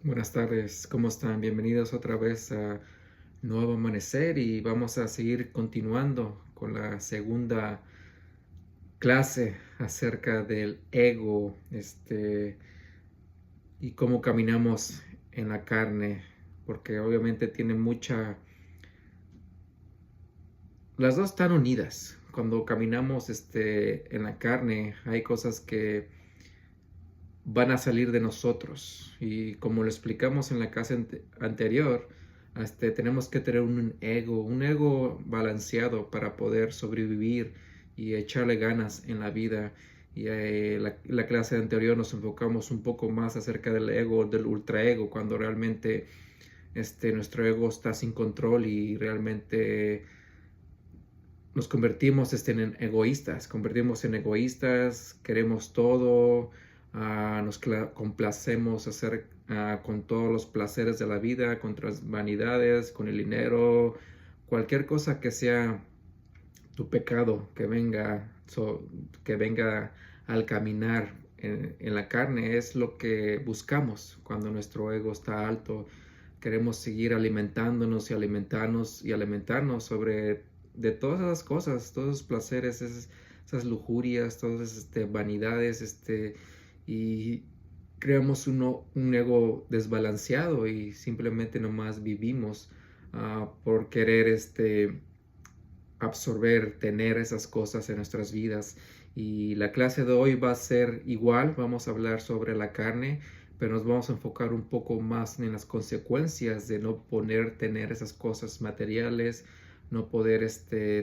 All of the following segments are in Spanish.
Buenas tardes, ¿cómo están? Bienvenidos otra vez a Nuevo Amanecer y vamos a seguir continuando con la segunda clase acerca del ego, y cómo caminamos en la carne, porque obviamente tiene las dos están unidas. Cuando caminamos, en la carne, hay cosas que van a salir de nosotros. Y como lo explicamos en la clase anterior, tenemos que tener un ego balanceado para poder sobrevivir y echarle ganas en la vida. Y la clase anterior nos enfocamos un poco más acerca del ego, del ultraego, cuando realmente nuestro ego está sin control y realmente nos convertimos convertimos en egoístas, queremos todo, nos complacemos con todos los placeres de la vida, con las vanidades, con el dinero, cualquier cosa que sea tu pecado que venga al caminar en la carne es lo que buscamos cuando nuestro ego está alto. Queremos seguir alimentándonos y alimentarnos sobre de todas esas cosas, todos esos placeres, esas lujurias, todas esas vanidades, y creamos un ego desbalanceado y simplemente nomás vivimos por querer absorber, tener esas cosas en nuestras vidas. Y la clase de hoy va a ser igual, vamos a hablar sobre la carne, pero nos vamos a enfocar un poco más en las consecuencias de no tener esas cosas materiales, no poder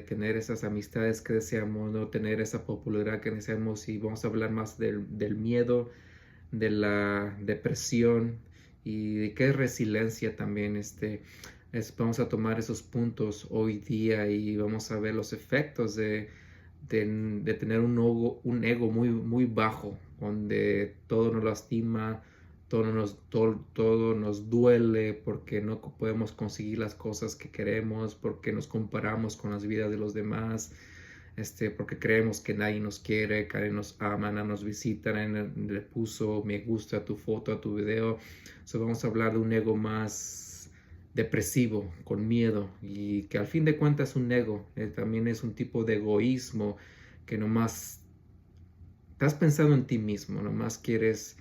tener esas amistades que deseamos, no tener esa popularidad que deseamos, y vamos a hablar más del miedo, de la depresión y de qué es resiliencia también. Vamos a tomar esos puntos hoy día y vamos a ver los efectos de tener un ego muy, muy bajo, donde todo nos lastima, todo nos duele porque no podemos conseguir las cosas que queremos, porque nos comparamos con las vidas de los demás, porque creemos que nadie nos quiere, que nadie nos ama, nadie nos visita, nadie le puso me gusta a tu foto, a tu video. Vamos a hablar de un ego más depresivo, con miedo, y que al fin de cuentas un ego también es un tipo de egoísmo que nomás estás pensando en ti mismo, nomás quieres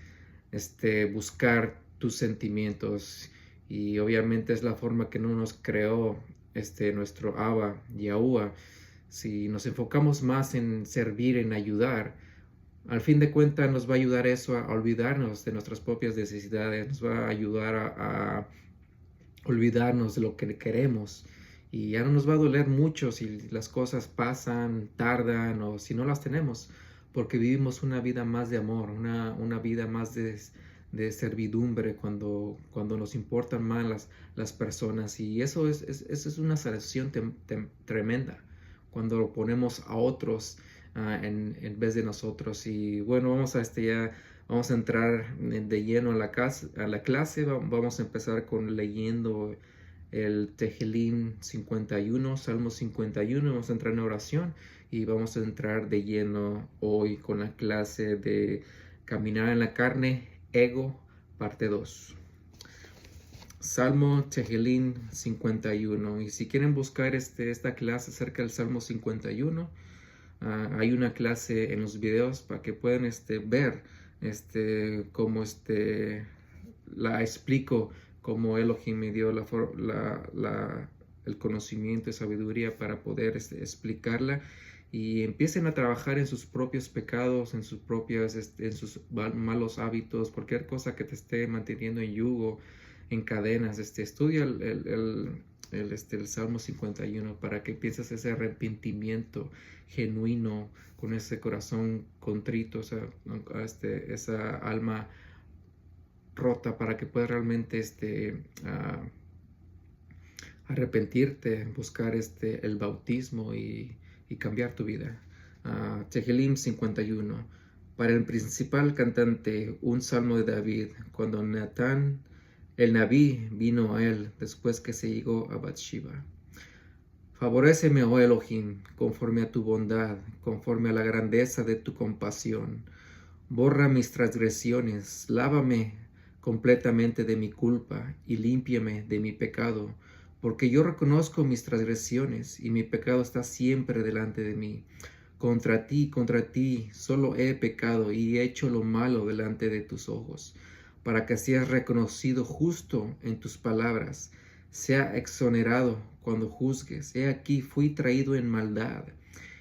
buscar tus sentimientos, y obviamente es la forma que no nos creó nuestro Abba, Yahuwah. Si nos enfocamos más en servir, en ayudar, al fin de cuentas nos va a ayudar eso a olvidarnos de nuestras propias necesidades, nos va a ayudar a olvidarnos de lo que queremos, y ya no nos va a doler mucho si las cosas pasan, tardan o si no las tenemos, porque vivimos una vida más de amor, una vida más de servidumbre cuando nos importan más las personas, y eso es una salvación tremenda cuando lo ponemos a otros en vez de nosotros. Y bueno, vamos a entrar de lleno a la clase. Vamos a empezar leyendo el Tehilim 51, Salmo 51. Vamos a entrar en oración y vamos a entrar de lleno hoy con la clase de Caminar en la carne, ego, parte 2. Salmo Tehilim 51. Y si quieren buscar esta clase acerca del Salmo 51, hay una clase en los videos para que puedan ver cómo la explico, cómo Elohim me dio el conocimiento y sabiduría para poder explicarla, y empiecen a trabajar en sus propios pecados, en sus malos hábitos, cualquier cosa que te esté manteniendo en yugo, en cadenas. Estudia el Salmo 51 para que pienses ese arrepentimiento genuino, con ese corazón contrito, esa alma rota, para que puedas realmente arrepentirte, buscar el bautismo y cambiar tu vida. Tehilim 51. Para el principal cantante, un salmo de David, cuando Natán el Nabí vino a él después que se llegó a Bathsheba. Favoréceme, oh Elohim, conforme a tu bondad, conforme a la grandeza de tu compasión. Borra mis transgresiones, lávame completamente de mi culpa y límpiame de mi pecado, porque yo reconozco mis transgresiones y mi pecado está siempre delante de mí. Contra ti, solo he pecado y he hecho lo malo delante de tus ojos, para que seas reconocido justo en tus palabras, sea exonerado cuando juzgues. He aquí fui traído en maldad,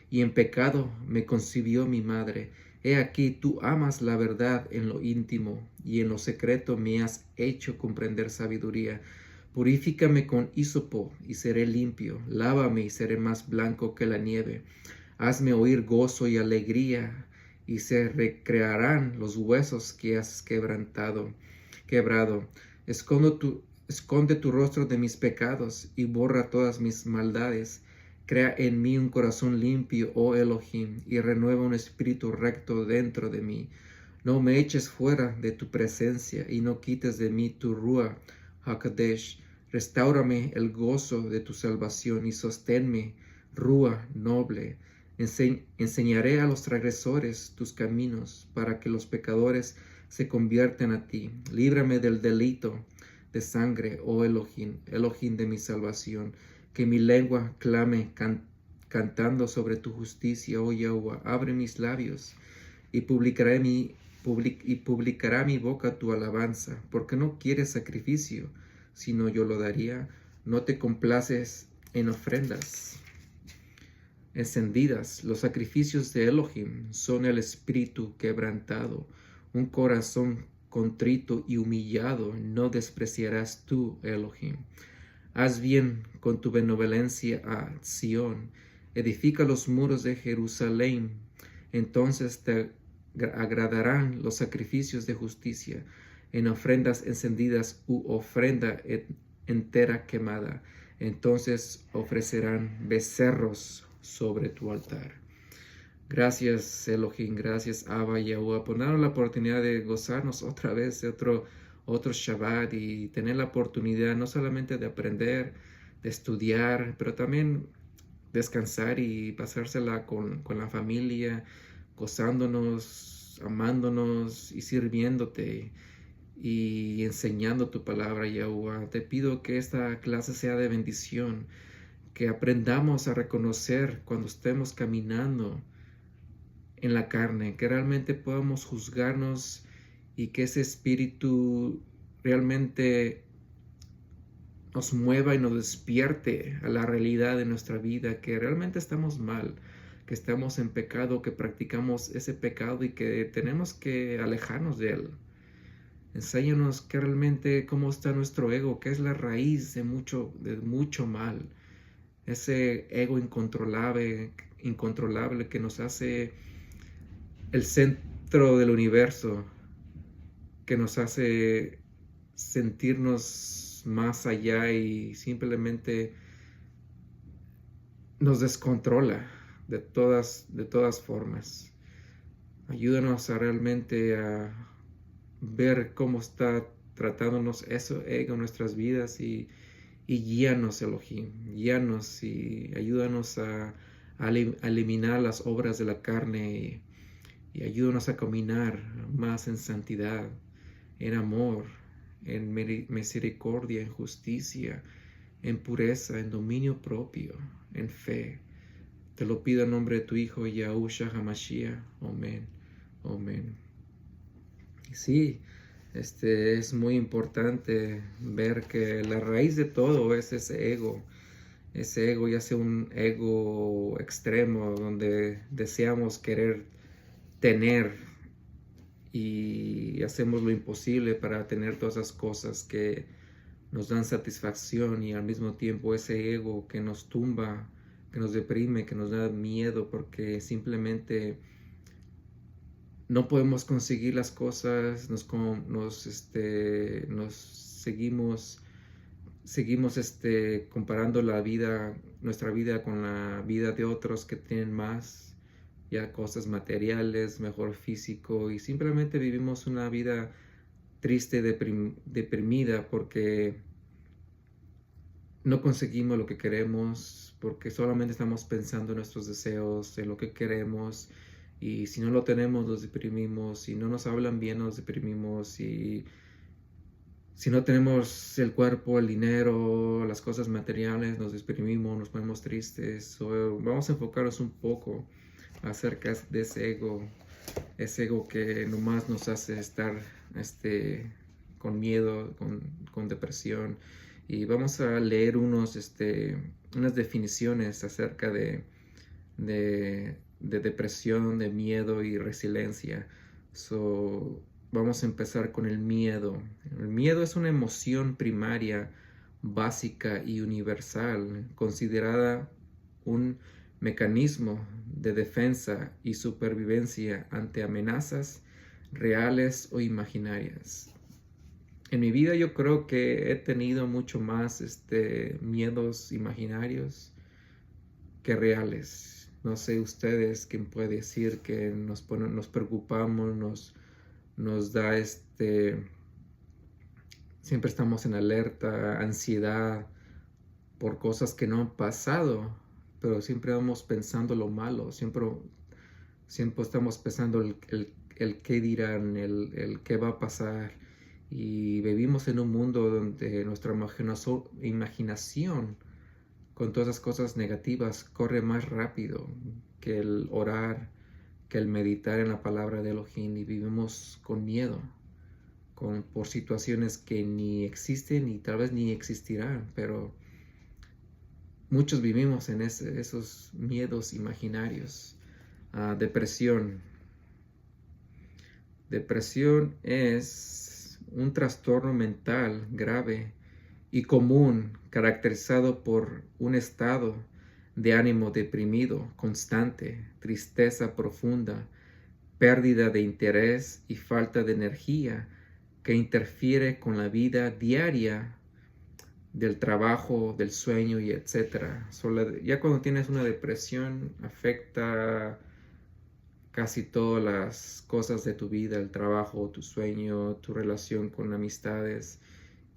y en pecado me concibió mi madre. He aquí tú amas la verdad en lo íntimo, y en lo secreto me has hecho comprender sabiduría. Purifícame con hisopo y seré limpio, lávame y seré más blanco que la nieve. Hazme oír gozo y alegría, y se recrearán los huesos que has quebrado. Esconde tu rostro de mis pecados y borra todas mis maldades. Crea en mí un corazón limpio, oh Elohim, y renueva un espíritu recto dentro de mí. No me eches fuera de tu presencia y no quites de mí tu Ruach HaKodesh. Restáurame el gozo de tu salvación y sosténme, Ruach noble. Enseñaré a los transgresores tus caminos, para que los pecadores se conviertan a ti. Líbrame del delito de sangre, oh Elohim, Elohim de mi salvación. Que mi lengua clame cantando sobre tu justicia, oh Yahweh. Abre mis labios y publicará mi boca tu alabanza, porque no quieres sacrificio, sino yo lo daría. No te complaces en ofrendas encendidas. Los sacrificios de Elohim son el espíritu quebrantado, un corazón contrito y humillado no despreciarás tú, Elohim. Haz bien con tu benevolencia a Sión, edifica los muros de Jerusalén, entonces te agradarán los sacrificios de justicia, en ofrendas encendidas u ofrenda entera quemada, entonces ofrecerán becerros sobre tu altar. Gracias Elohim, gracias Abba y Yahuwah por darnos la oportunidad de gozarnos otra vez de otro Shabbat y tener la oportunidad no solamente de aprender, de estudiar, pero también descansar y pasársela con la familia, gozándonos, amándonos y sirviéndote y enseñando tu palabra, Yahuwah. Te pido que esta clase sea de bendición, que aprendamos a reconocer cuando estemos caminando en la carne, que realmente podamos juzgarnos y que ese espíritu realmente nos mueva y nos despierte a la realidad de nuestra vida, que realmente estamos mal, que estamos en pecado, que practicamos ese pecado y que tenemos que alejarnos de él. Enséñanos que realmente cómo está nuestro ego, que es la raíz de mucho mal. Ese ego incontrolable que nos hace el centro del universo, que nos hace sentirnos más allá y simplemente nos descontrola de todas formas. Ayúdanos a realmente a ver cómo está tratándonos eso ego en nuestras vidas y guíanos, Elohim, guíanos y ayúdanos a eliminar las obras de la carne y ayúdanos a caminar más en santidad, en amor, en misericordia, en justicia, en pureza, en dominio propio, en fe. Te lo pido en nombre de tu Hijo, Yahushua HaMashiach. Amén. Amén. Y sí, es muy importante ver que la raíz de todo es ese ego ya sea un ego extremo donde deseamos querer tener y hacemos lo imposible para tener todas esas cosas que nos dan satisfacción y al mismo tiempo ese ego que nos tumba, que nos deprime, que nos da miedo porque simplemente no podemos conseguir las cosas, nos seguimos comparando nuestra vida con la vida de otros que tienen más, ya cosas materiales, mejor físico, y simplemente vivimos una vida triste, deprimida, porque no conseguimos lo que queremos, porque solamente estamos pensando en nuestros deseos, en lo que queremos, y si no lo tenemos nos deprimimos, si no nos hablan bien nos deprimimos, y Si no tenemos el cuerpo, el dinero, las cosas materiales, nos deprimimos, nos ponemos tristes. Vamos a enfocarnos un poco acerca de ese ego que nomás nos hace estar con miedo, con depresión. Y vamos a leer unas definiciones acerca de depresión, de miedo y resiliencia. Vamos a empezar con el miedo. El miedo es una emoción primaria, básica y universal, considerada un mecanismo de defensa y supervivencia ante amenazas reales o imaginarias. En mi vida yo creo que he tenido mucho más miedos imaginarios que reales. No sé ustedes quién puede decir que nos preocupamos, nos da siempre estamos en alerta, ansiedad por cosas que no han pasado, pero siempre vamos pensando lo malo, siempre estamos pensando el qué dirán, el qué va a pasar. Y vivimos en un mundo donde nuestra imaginación con todas las cosas negativas corre más rápido que el orar, que el meditar en la palabra de Elohim, y vivimos con miedo por situaciones que ni existen y tal vez ni existirán, pero muchos vivimos en esos miedos imaginarios. Depresión. Depresión es un trastorno mental grave y común caracterizado por un estado de ánimo deprimido, constante, tristeza profunda, pérdida de interés y falta de energía que interfiere con la vida diaria del trabajo, del sueño y etcétera. Ya cuando tienes una depresión afecta casi todas las cosas de tu vida, el trabajo, tu sueño, tu relación con amistades.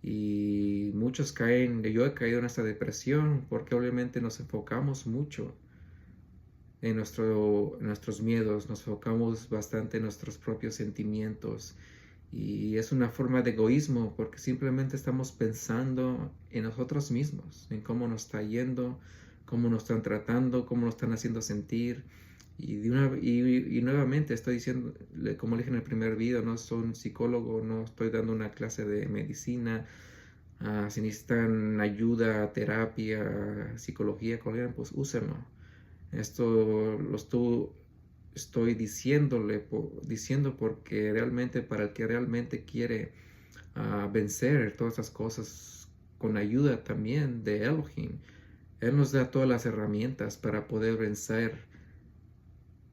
Y muchos yo he caído en esta depresión porque obviamente nos enfocamos mucho en nuestros miedos, nos enfocamos bastante en nuestros propios sentimientos. Y es una forma de egoísmo porque simplemente estamos pensando en nosotros mismos, en cómo nos está yendo, cómo nos están tratando, cómo nos están haciendo sentir. Y nuevamente estoy diciendo, como dije en el primer video, no soy un psicólogo, no estoy dando una clase de medicina. Si necesitan ayuda, terapia, psicología, pues úsenlo. Esto estoy diciendo porque realmente para el que realmente quiere vencer todas esas cosas con ayuda también de Elohim, Él nos da todas las herramientas para poder vencer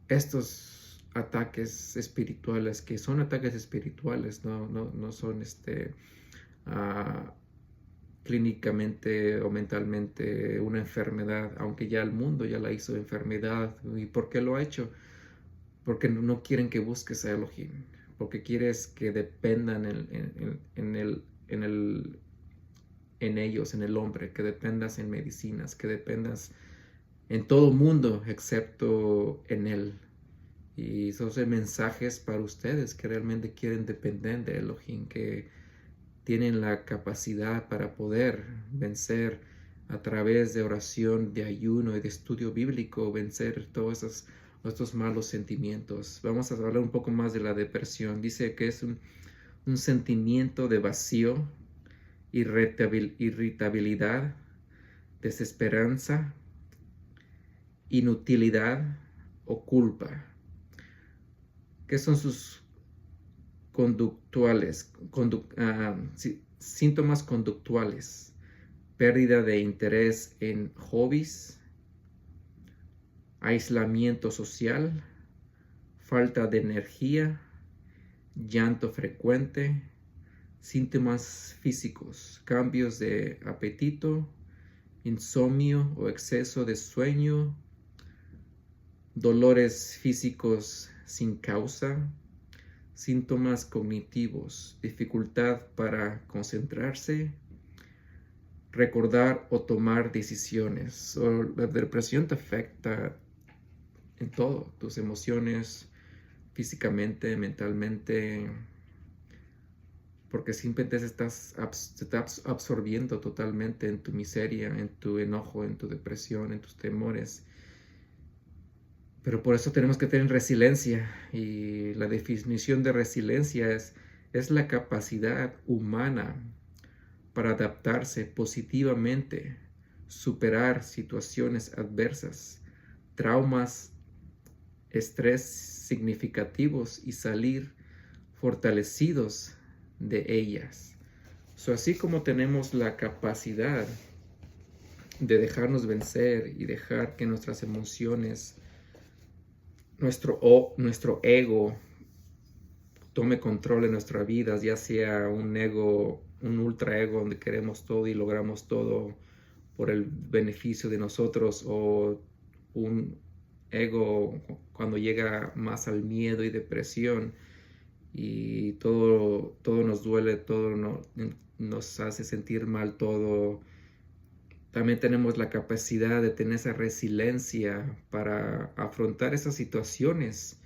estos ataques espirituales, que son ataques espirituales, no son clínicamente o mentalmente una enfermedad, aunque ya el mundo ya la hizo enfermedad. ¿Y por qué lo ha hecho? Porque no quieren que busques a Elohim, porque quieres que dependan en ellos, en el hombre, que dependas en medicinas, que dependas en todo mundo excepto en él. Y esos son mensajes para ustedes que realmente quieren depender de Elohim, que tienen la capacidad para poder vencer a través de oración, de ayuno y de estudio bíblico, vencer todos estos malos sentimientos. Vamos a hablar un poco más de la depresión. Dice que es un sentimiento de vacío, irritabilidad, desesperanza, inutilidad o culpa. ¿Qué son sus síntomas conductuales? Pérdida de interés en hobbies, aislamiento social, falta de energía, llanto frecuente, síntomas físicos, cambios de apetito, insomnio o exceso de sueño, dolores físicos sin causa, síntomas cognitivos, dificultad para concentrarse, recordar o tomar decisiones. La depresión te afecta en todo, tus emociones, físicamente, mentalmente. porque simplemente se está absorbiendo totalmente en tu miseria, en tu enojo, en tu depresión, en tus temores. Pero por eso tenemos que tener resiliencia, y la definición de resiliencia es la capacidad humana para adaptarse positivamente, superar situaciones adversas, traumas, estrés significativos y salir fortalecidos de ellas. Así como tenemos la capacidad de dejarnos vencer y dejar que nuestras emociones, nuestro ego tome control en nuestra vida, ya sea un ego, un ultra ego donde queremos todo y logramos todo por el beneficio de nosotros, o un ego cuando llega más al miedo y depresión y todo nos duele, todo nos hace sentir mal todo. También tenemos la capacidad de tener esa resiliencia para afrontar esas situaciones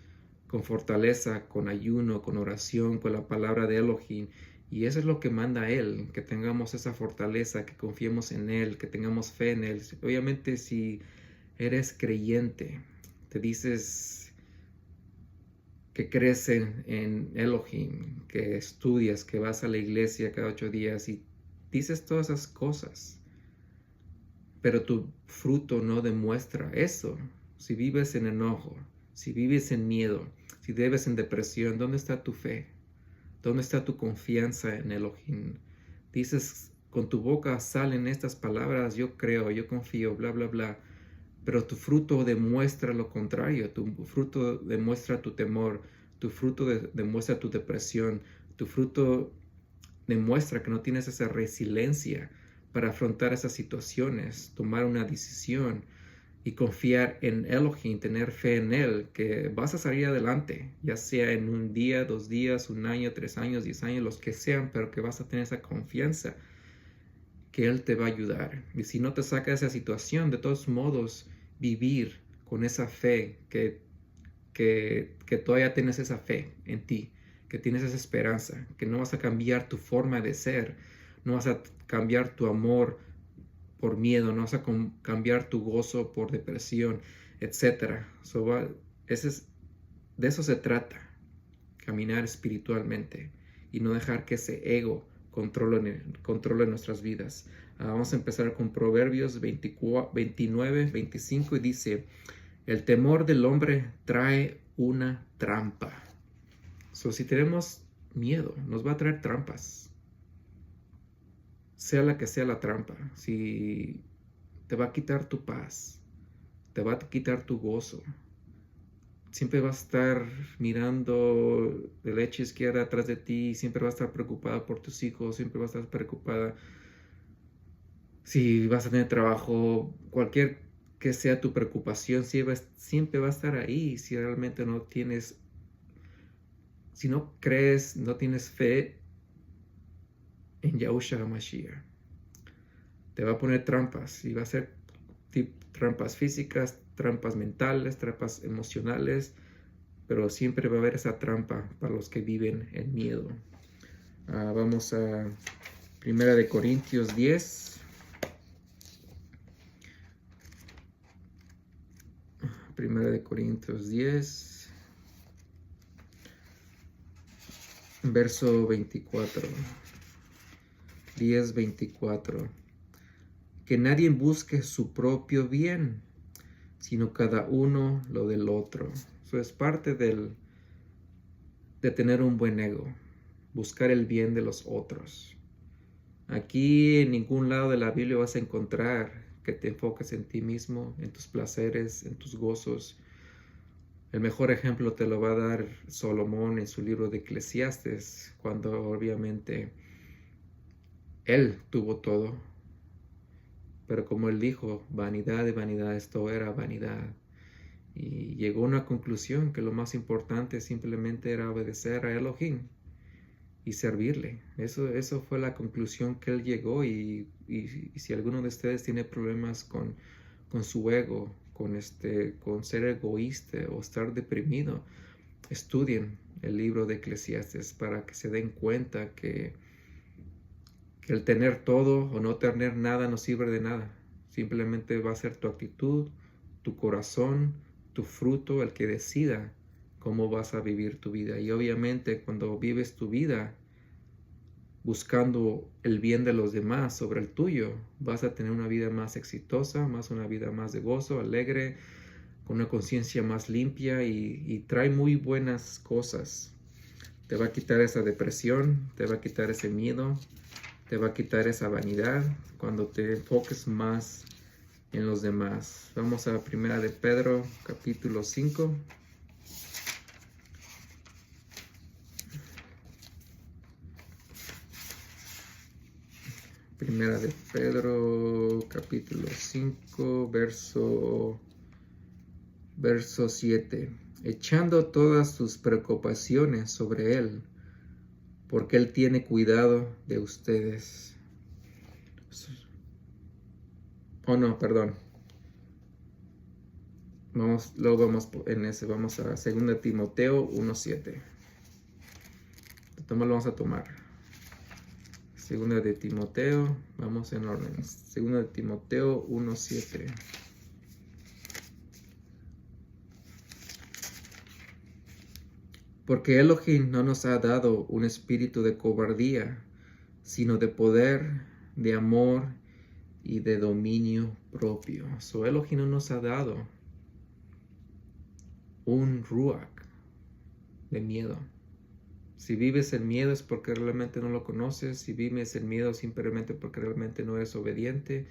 con fortaleza, con ayuno, con oración, con la palabra de Elohim. Y eso es lo que manda Él, que tengamos esa fortaleza, que confiemos en Él, que tengamos fe en Él. Obviamente, si eres creyente, te dices que crees en Elohim, que estudias, que vas a la iglesia cada 8 días y dices todas esas cosas, pero tu fruto no demuestra eso. Si vives en enojo, si vives en miedo, si vives en depresión, ¿dónde está tu fe? ¿Dónde está tu confianza en Elohim? Dices, con tu boca salen estas palabras, yo creo, yo confío, bla, bla, bla, pero tu fruto demuestra lo contrario. Tu fruto demuestra tu temor, tu fruto demuestra tu depresión, tu fruto demuestra que no tienes esa resiliencia para afrontar esas situaciones, tomar una decisión y confiar en Elohim, tener fe en Él, que vas a salir adelante, ya sea en un día, 2 días, 1 año, 3 años, 10 años, los que sean, pero que vas a tener esa confianza que Él te va a ayudar. Y si no te saca de esa situación, de todos modos, vivir con esa fe, que todavía tienes esa fe en ti, que tienes esa esperanza, que no vas a cambiar tu forma de ser, no vas a cambiar tu amor por miedo, no vas a cambiar tu gozo por depresión, etc. De eso se trata, caminar espiritualmente y no dejar que ese ego controle nuestras vidas. Vamos a empezar con Proverbios 29, 25 y dice: el temor del hombre trae una trampa. Si tenemos miedo, nos va a traer trampas. Sea la que sea la trampa, si te va a quitar tu paz, te va a quitar tu gozo. Siempre vas a estar mirando de la izquierda atrás de ti, siempre vas a estar preocupada por tus hijos, siempre vas a estar preocupada si vas a tener trabajo, cualquier que sea tu preocupación, siempre va a estar ahí si realmente no tienes, si no crees, no tienes fe en Yahushua HaMashiach. Te va a poner trampas y va a ser trampas físicas, trampas mentales, trampas emocionales, pero siempre va a haber esa trampa para los que viven en miedo. Vamos a 1 Corintios 10. 1 Corintios 10, verso 24. 10:24. Que nadie busque su propio bien, sino cada uno lo del otro. Eso es parte de tener un buen ego, buscar el bien de los otros. Aquí en ningún lado de la Biblia vas a encontrar que te enfoques en ti mismo, en tus placeres, en tus gozos. El mejor ejemplo te lo va a dar Salomón en su libro de Eclesiastes, cuando obviamente él tuvo todo. Pero como él dijo, vanidad de vanidades, todo era vanidad. Y llegó a una conclusión que lo más importante simplemente era obedecer a Elohim y servirle. Eso fue la conclusión que él llegó. Y si alguno de ustedes tiene problemas con su ego, con ser egoísta o estar deprimido, estudien el libro de Eclesiastes, para que se den cuenta que el tener todo o no tener nada no sirve de nada. Simplemente va a ser tu actitud, tu corazón, tu fruto el que decida cómo vas a vivir tu vida. Y obviamente cuando vives tu vida buscando el bien de los demás sobre el tuyo, vas a tener una vida más exitosa, una vida más de gozo, alegre, con una conciencia más limpia y trae muy buenas cosas. Te va a quitar esa depresión, te va a quitar ese miedo, te va a quitar esa vanidad cuando te enfoques más en los demás. Vamos a Primera de Pedro, capítulo 5. Primera de Pedro, capítulo 5, verso 7. Echando todas sus preocupaciones sobre Él, porque Él tiene cuidado de ustedes. Oh, no, perdón. Luego vamos en ese. Vamos a 2 Timoteo 1:7. Lo vamos a tomar. 2 de Timoteo, vamos en orden. 2 de Timoteo 1:7. Porque Elohim no nos ha dado un espíritu de cobardía, sino de poder, de amor y de dominio propio. So Elohim no nos ha dado un ruach de miedo. Si vives en miedo es porque realmente no lo conoces. Si vives en miedo simplemente porque realmente no eres obediente.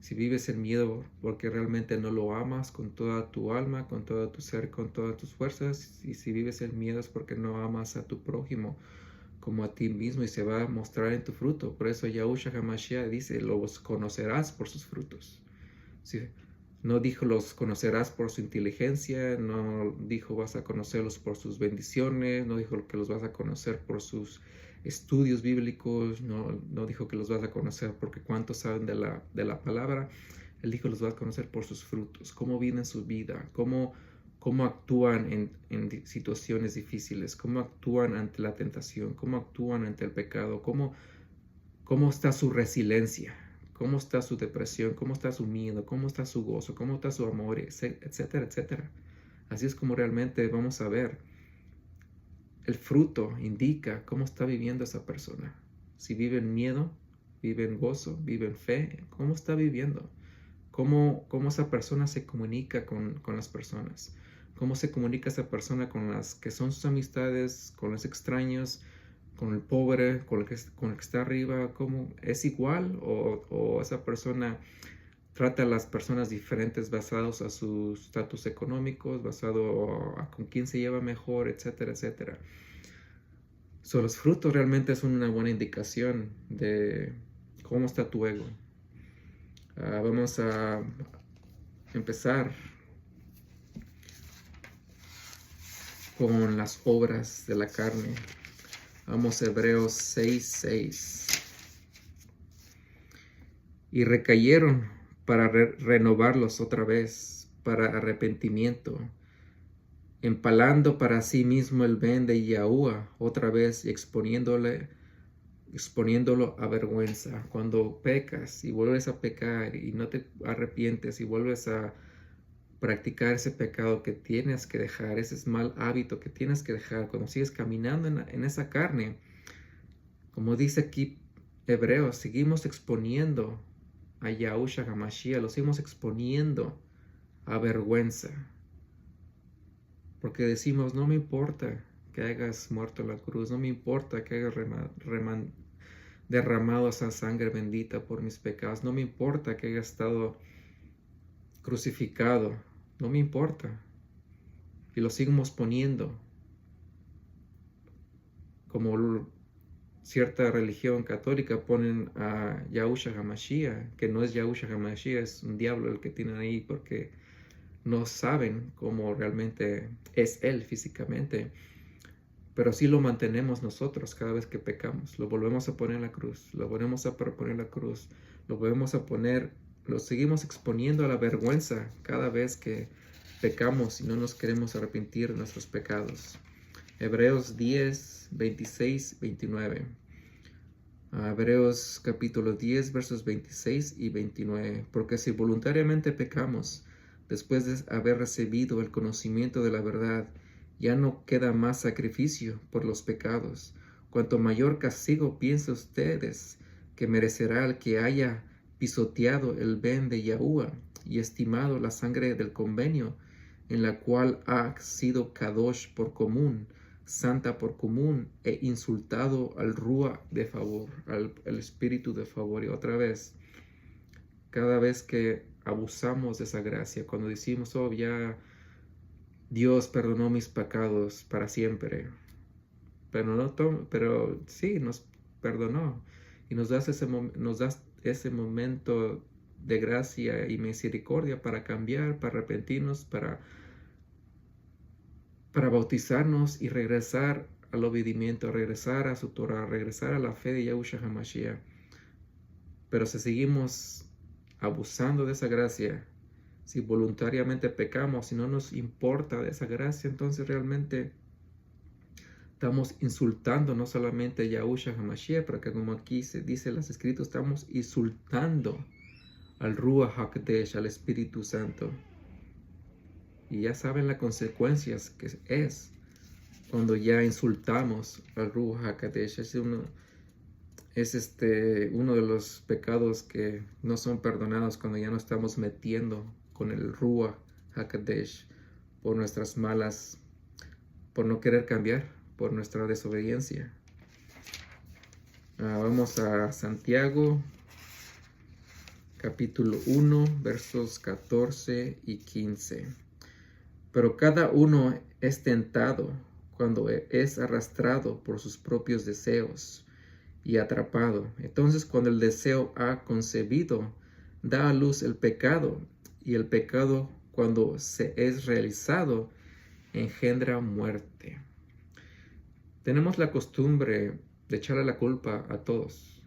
Si vives en miedo porque realmente no lo amas con toda tu alma, con todo tu ser, con todas tus fuerzas. Y si vives en miedo es porque no amas a tu prójimo como a ti mismo y se va a mostrar en tu fruto. Por eso Yahushua HaMashiach dice, los conocerás por sus frutos. ¿Sí? No dijo los conocerás por su inteligencia, no dijo vas a conocerlos por sus bendiciones, no dijo que los vas a conocer por sus estudios bíblicos, no dijo que los vas a conocer porque cuántos saben de la palabra. Él dijo los vas a conocer por sus frutos, cómo viven su vida, cómo actúan en situaciones difíciles, cómo actúan ante la tentación, cómo actúan ante el pecado, cómo está su resiliencia. ¿Cómo está su depresión? ¿Cómo está su miedo? ¿Cómo está su gozo? ¿Cómo está su amor? Etcétera, etcétera. Así es como realmente vamos a ver. El fruto indica cómo está viviendo esa persona. Si vive en miedo, vive en gozo, vive en fe, ¿cómo está viviendo? ¿Cómo esa persona se comunica con las personas? ¿Cómo se comunica esa persona con las que son sus amistades, con los extraños, con el pobre, con el que está arriba? ¿Cómo es igual o esa persona trata a las personas diferentes basados a sus estatus económicos, basado a con quién se lleva mejor, etcétera, etcétera? Los frutos realmente son una buena indicación de cómo está tu ego. Vamos a empezar con las obras de la carne. Vamos a Hebreos 6:6. Y recayeron para renovarlos otra vez, para arrepentimiento, empalando para sí mismo el ben de Yahuwah otra vez y exponiéndolo a vergüenza. Cuando pecas y vuelves a pecar y no te arrepientes y vuelves a practicar ese pecado que tienes que dejar, ese mal hábito que tienes que dejar, cuando sigues caminando en esa carne, como dice aquí Hebreos, seguimos exponiendo a Yahushua HaMashiach, lo seguimos exponiendo a vergüenza, porque decimos, no me importa que hayas muerto en la cruz, no me importa que hayas derramado esa sangre bendita por mis pecados, no me importa que hayas estado crucificado, no me importa. Y lo seguimos poniendo como cierta religión católica ponen a Yahushua HaMashiach, que no es Yahushua HaMashiach, es un diablo el que tienen ahí porque no saben cómo realmente es Él físicamente. Pero sí lo mantenemos nosotros cada vez que pecamos. Lo volvemos a poner en la cruz, lo volvemos a poner en la cruz, lo volvemos a poner, lo seguimos exponiendo a la vergüenza cada vez que pecamos y no nos queremos arrepentir de nuestros pecados. Hebreos 10, 26, 29. Hebreos capítulo 10, versos 26 y 29. Porque si voluntariamente pecamos, después de haber recibido el conocimiento de la verdad, ya no queda más sacrificio por los pecados. Cuanto mayor castigo piensan ustedes que merecerá el que haya pisoteado el ben de Yahuwah y estimado la sangre del convenio, en la cual ha sido kadosh por común, santa por común, e insultado al Rúa de favor, al Espíritu de favor. Y otra vez, cada vez que abusamos de esa gracia, cuando decimos, oh, ya Dios perdonó mis pecados para siempre, pero sí, nos perdonó y nos das ese momento de gracia y misericordia para cambiar, para arrepentirnos, para bautizarnos y regresar al obedimiento, regresar a su Torah, regresar a la fe de Yahushua HaMashiach. Pero si seguimos abusando de esa gracia, si voluntariamente pecamos, si no nos importa de esa gracia, entonces realmente estamos insultando no solamente a Yahushua HaMashiach, porque como aquí se dice en las Escrituras, estamos insultando al Ruach HaKodesh, al Espíritu Santo. Y ya saben las consecuencias que es cuando ya insultamos al Ruach HaKodesh. Es uno de los pecados que no son perdonados cuando ya nos estamos metiendo con el Ruach HaKodesh por nuestras malas, por no querer cambiar, por nuestra desobediencia. Vamos a Santiago, capítulo 1, versos 14 y 15. Pero cada uno es tentado cuando es arrastrado por sus propios deseos y atrapado. Entonces, cuando el deseo ha concebido, da a luz el pecado, y el pecado, cuando se es realizado, engendra muerte. Tenemos la costumbre de echarle la culpa a todos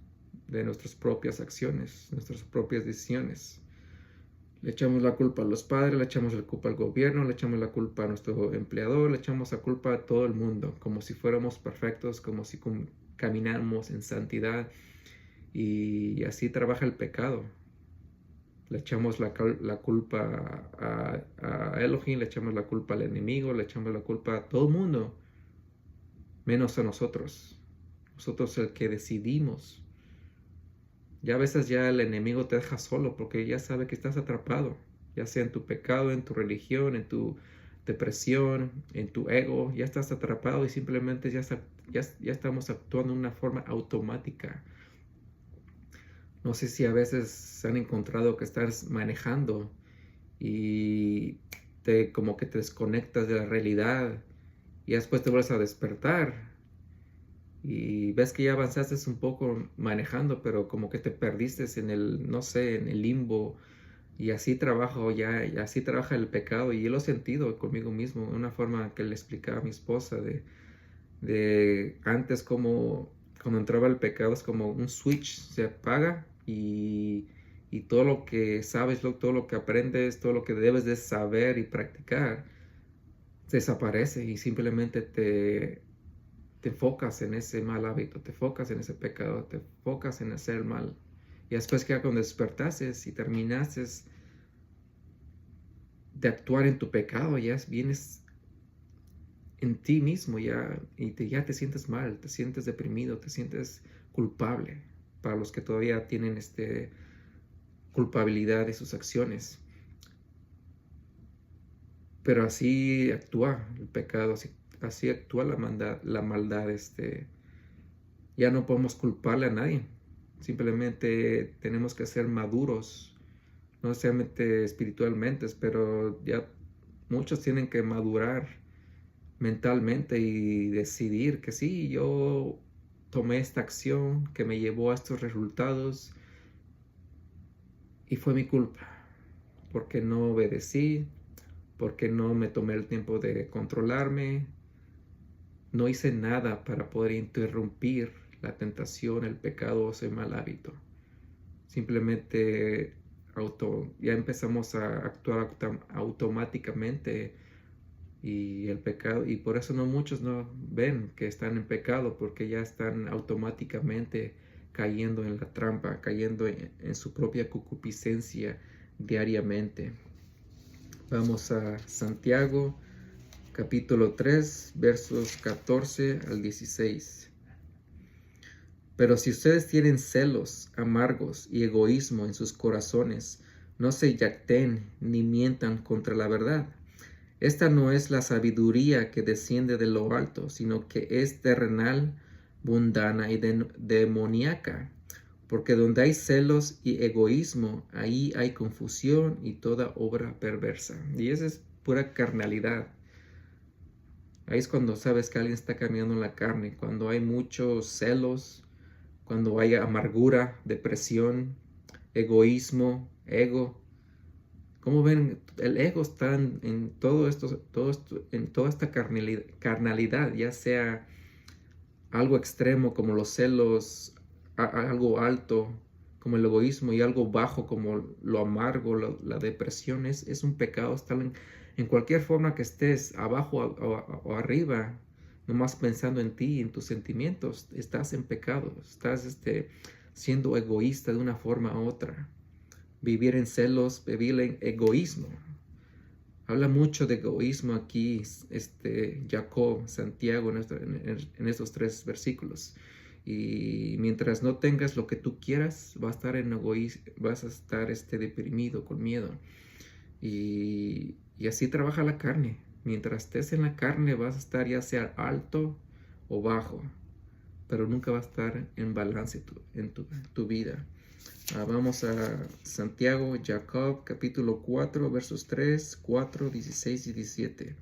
de nuestras propias acciones, nuestras propias decisiones. Le echamos la culpa a los padres, le echamos la culpa al gobierno, le echamos la culpa a nuestro empleador, le echamos la culpa a todo el mundo, como si fuéramos perfectos, como si camináramos en santidad. Y así trabaja el pecado. Le echamos la culpa a Elohim, le echamos la culpa al enemigo, le echamos la culpa a todo el mundo, menos a nosotros. Nosotros el que decidimos. Ya a veces ya el enemigo te deja solo porque ya sabe que estás atrapado, ya sea en tu pecado, en tu religión, en tu depresión, en tu ego, ya estás atrapado y simplemente ya estamos actuando de una forma automática. No sé si a veces se han encontrado que estás manejando y como que te desconectas de la realidad y después te vuelves a despertar y ves que ya avanzaste un poco manejando, pero como que te perdiste en el, no sé, en el limbo. Y así así trabaja el pecado. Y yo lo he sentido conmigo mismo, de una forma que le explicaba a mi esposa de antes, como cuando entraba el pecado es como un switch, se apaga y todo lo que sabes, todo lo que aprendes, todo lo que debes de saber y practicar, desaparece y simplemente te enfocas en ese mal hábito, te enfocas en ese pecado, te enfocas en hacer el mal. Y después que cuando despertases y terminases de actuar en tu pecado, ya vienes en ti mismo ya ya te sientes mal, te sientes deprimido, te sientes culpable, para los que todavía tienen culpabilidad de sus acciones. Pero así actúa el pecado, así actúa la maldad. Ya no podemos culparle a nadie. Simplemente tenemos que ser maduros, no necesariamente espiritualmente, pero ya muchos tienen que madurar mentalmente y decidir que sí, yo tomé esta acción que me llevó a estos resultados y fue mi culpa, porque no obedecí, porque no me tomé el tiempo de controlarme, no hice nada para poder interrumpir la tentación, el pecado o ese mal hábito. Simplemente ya empezamos a actuar automáticamente y el pecado, y por eso no muchos no ven que están en pecado, porque ya están automáticamente cayendo en la trampa, cayendo en su propia concupiscencia diariamente. Vamos a Santiago capítulo 3 versos 14 al 16. Pero si ustedes tienen celos amargos y egoísmo en sus corazones, no se jacten ni mientan contra la verdad. Esta no es la sabiduría que desciende de lo alto, sino que es terrenal, mundana y demoníaca. Porque donde hay celos y egoísmo, ahí hay confusión y toda obra perversa. Y esa es pura carnalidad. Ahí es cuando sabes que alguien está caminando en la carne, cuando hay muchos celos, cuando hay amargura, depresión, egoísmo, ego. Como ven, el ego está en todo esto, en toda esta carnalidad, ya sea algo extremo como los celos, algo alto como el egoísmo y algo bajo como lo amargo, la depresión. Es un pecado estar en cualquier forma que estés, abajo o arriba, nomás pensando en ti, en tus sentimientos. Estás en pecado, estás siendo egoísta de una forma u otra. Vivir en celos, vivir en egoísmo. Habla mucho de egoísmo aquí, Jacob, Santiago, en estos 3 versículos. Y mientras no tengas lo que tú quieras, vas a estar en egoísmo, vas a estar deprimido, con miedo. Y así trabaja la carne. Mientras estés en la carne, vas a estar ya sea alto o bajo, pero nunca va a estar en balance en tu vida. Vamos a Santiago, Jacob, capítulo 4, versos 3, 4, 16 y 17.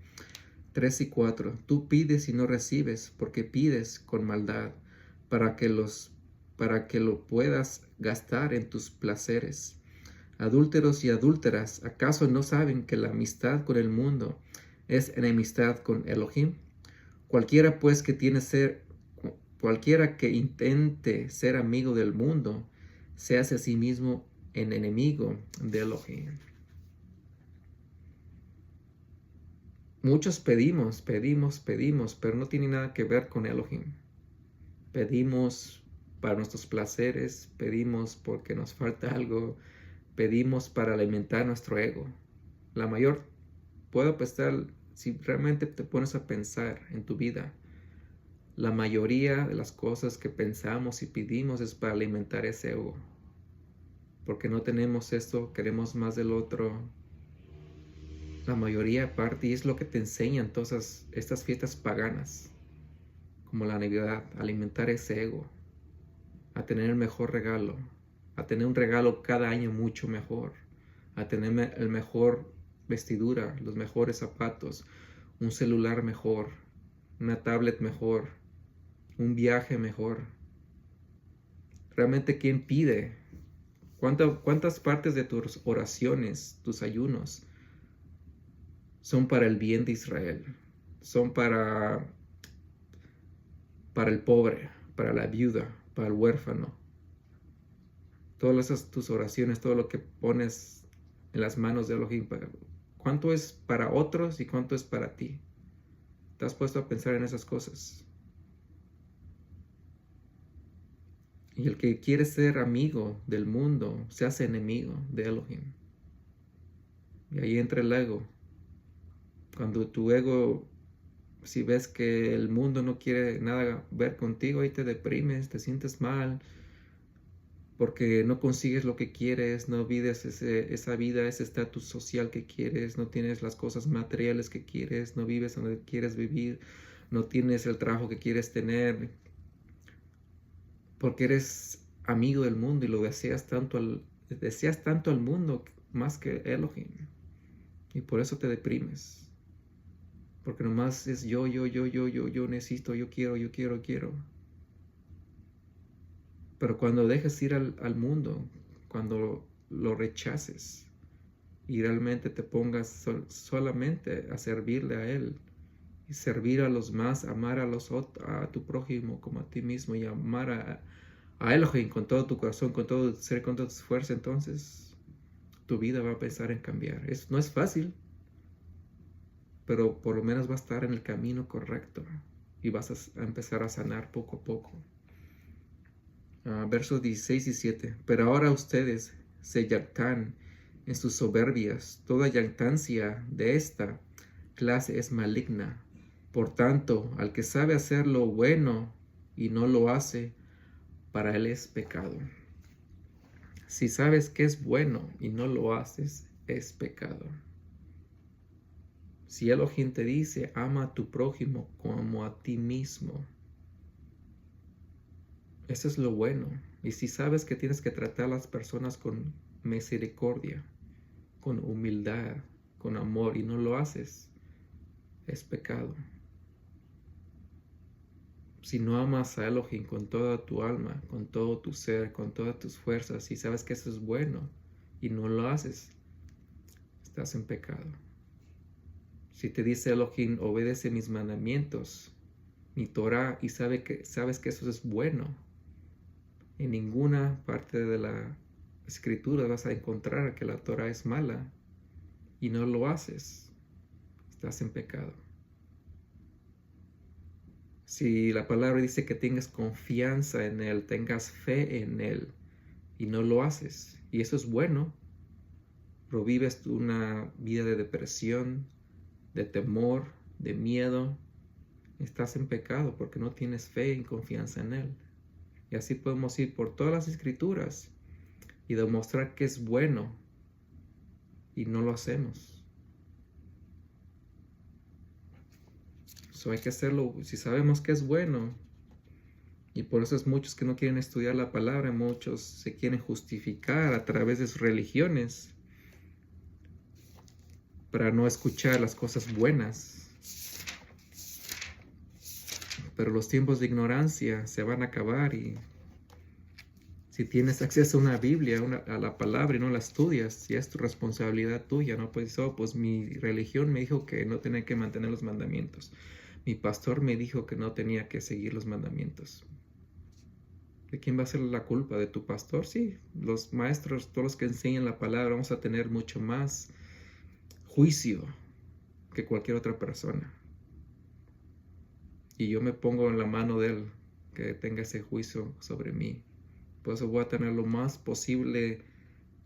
3 y 4. Tú pides y no recibes, porque pides con maldad, para que lo puedas gastar en tus placeres. Adúlteros y adúlteras, ¿acaso no saben que la amistad con el mundo es enemistad con Elohim? Cualquiera pues cualquiera que intente ser amigo del mundo, se hace a sí mismo en enemigo de Elohim. Muchos pedimos, pero no tiene nada que ver con Elohim. Pedimos para nuestros placeres, pedimos porque nos falta algo, pedimos para alimentar nuestro ego. Puedo pensar, si realmente te pones a pensar en tu vida, la mayoría de las cosas que pensamos y pedimos es para alimentar ese ego. Porque no tenemos esto, queremos más del otro. La mayoría aparte, y es lo que te enseñan todas estas fiestas paganas, como la Navidad, alimentar ese ego, a tener el mejor regalo, a tener un regalo cada año mucho mejor, a tener el mejor vestidura, los mejores zapatos, un celular mejor, una tablet mejor, un viaje mejor. Realmente, ¿quién pide? ¿Cuántas partes de tus oraciones, tus ayunos, son para el bien de Israel? Son para el pobre, para la viuda, para el huérfano. Todas esas tus oraciones, todo lo que pones en las manos de Elohim, ¿cuánto es para otros y cuánto es para ti? ¿Te has puesto a pensar en esas cosas? Y el que quiere ser amigo del mundo se hace enemigo de Elohim. Y ahí entra el ego. Cuando tu ego, si ves que el mundo no quiere nada ver contigo, ahí te deprimes, te sientes mal, porque no consigues lo que quieres, no vives esa vida, ese estatus social que quieres, no tienes las cosas materiales que quieres, no vives donde quieres vivir, no tienes el trabajo que quieres tener, porque eres amigo del mundo y lo deseas tanto al mundo más que Elohim. Y por eso te deprimes. Porque nomás es yo necesito, yo quiero. Pero cuando dejes ir al mundo, cuando lo rechaces y realmente te pongas solamente a servirle a Él y servir a los más, amar a tu prójimo como a ti mismo y amar a Elohim con todo tu corazón, con todo tu ser, con toda tu fuerza, entonces tu vida va a empezar en cambiar. No es fácil, pero por lo menos va a estar en el camino correcto y vas a empezar a sanar poco a poco. Versos 16 y 7. Pero ahora ustedes se jactan en sus soberbias. Toda jactancia de esta clase es maligna. Por tanto, al que sabe hacer lo bueno y no lo hace, para él es pecado. Si sabes que es bueno y no lo haces, es pecado. Si Elohim te dice, ama a tu prójimo como a ti mismo, eso es lo bueno. Y si sabes que tienes que tratar a las personas con misericordia, con humildad, con amor, y no lo haces, es pecado. Si no amas a Elohim con toda tu alma, con todo tu ser, con todas tus fuerzas, y sabes que eso es bueno y no lo haces, estás en pecado. Si te dice Elohim, obedece mis mandamientos, mi Torah, y sabes que eso es bueno, en ninguna parte de la escritura vas a encontrar que la Torah es mala y no lo haces, estás en pecado. Si la palabra dice que tengas confianza en Él, tengas fe en Él y no lo haces, y eso es bueno, pero vives una vida de depresión, de temor, de miedo, estás en pecado porque no tienes fe y confianza en Él. Y así podemos ir por todas las escrituras y demostrar que es bueno y no lo hacemos. Hay que hacerlo si sabemos que es bueno. Y por eso es muchos que no quieren estudiar la palabra, muchos se quieren justificar a través de sus religiones para no escuchar las cosas buenas. Pero los tiempos de ignorancia se van a acabar, y si tienes acceso a una Biblia, a la palabra, y no la estudias, ya es tu responsabilidad tuya, ¿no? Pues mi religión me dijo que no tenía que mantener los mandamientos. Mi pastor me dijo que no tenía que seguir los mandamientos. ¿De quién va a ser la culpa? ¿De tu pastor? Sí, los maestros, todos los que enseñan la palabra, vamos a tener mucho más juicio que cualquier otra persona. Y yo me pongo en la mano de Él, que tenga ese juicio sobre mí. Por eso voy a tener lo más posible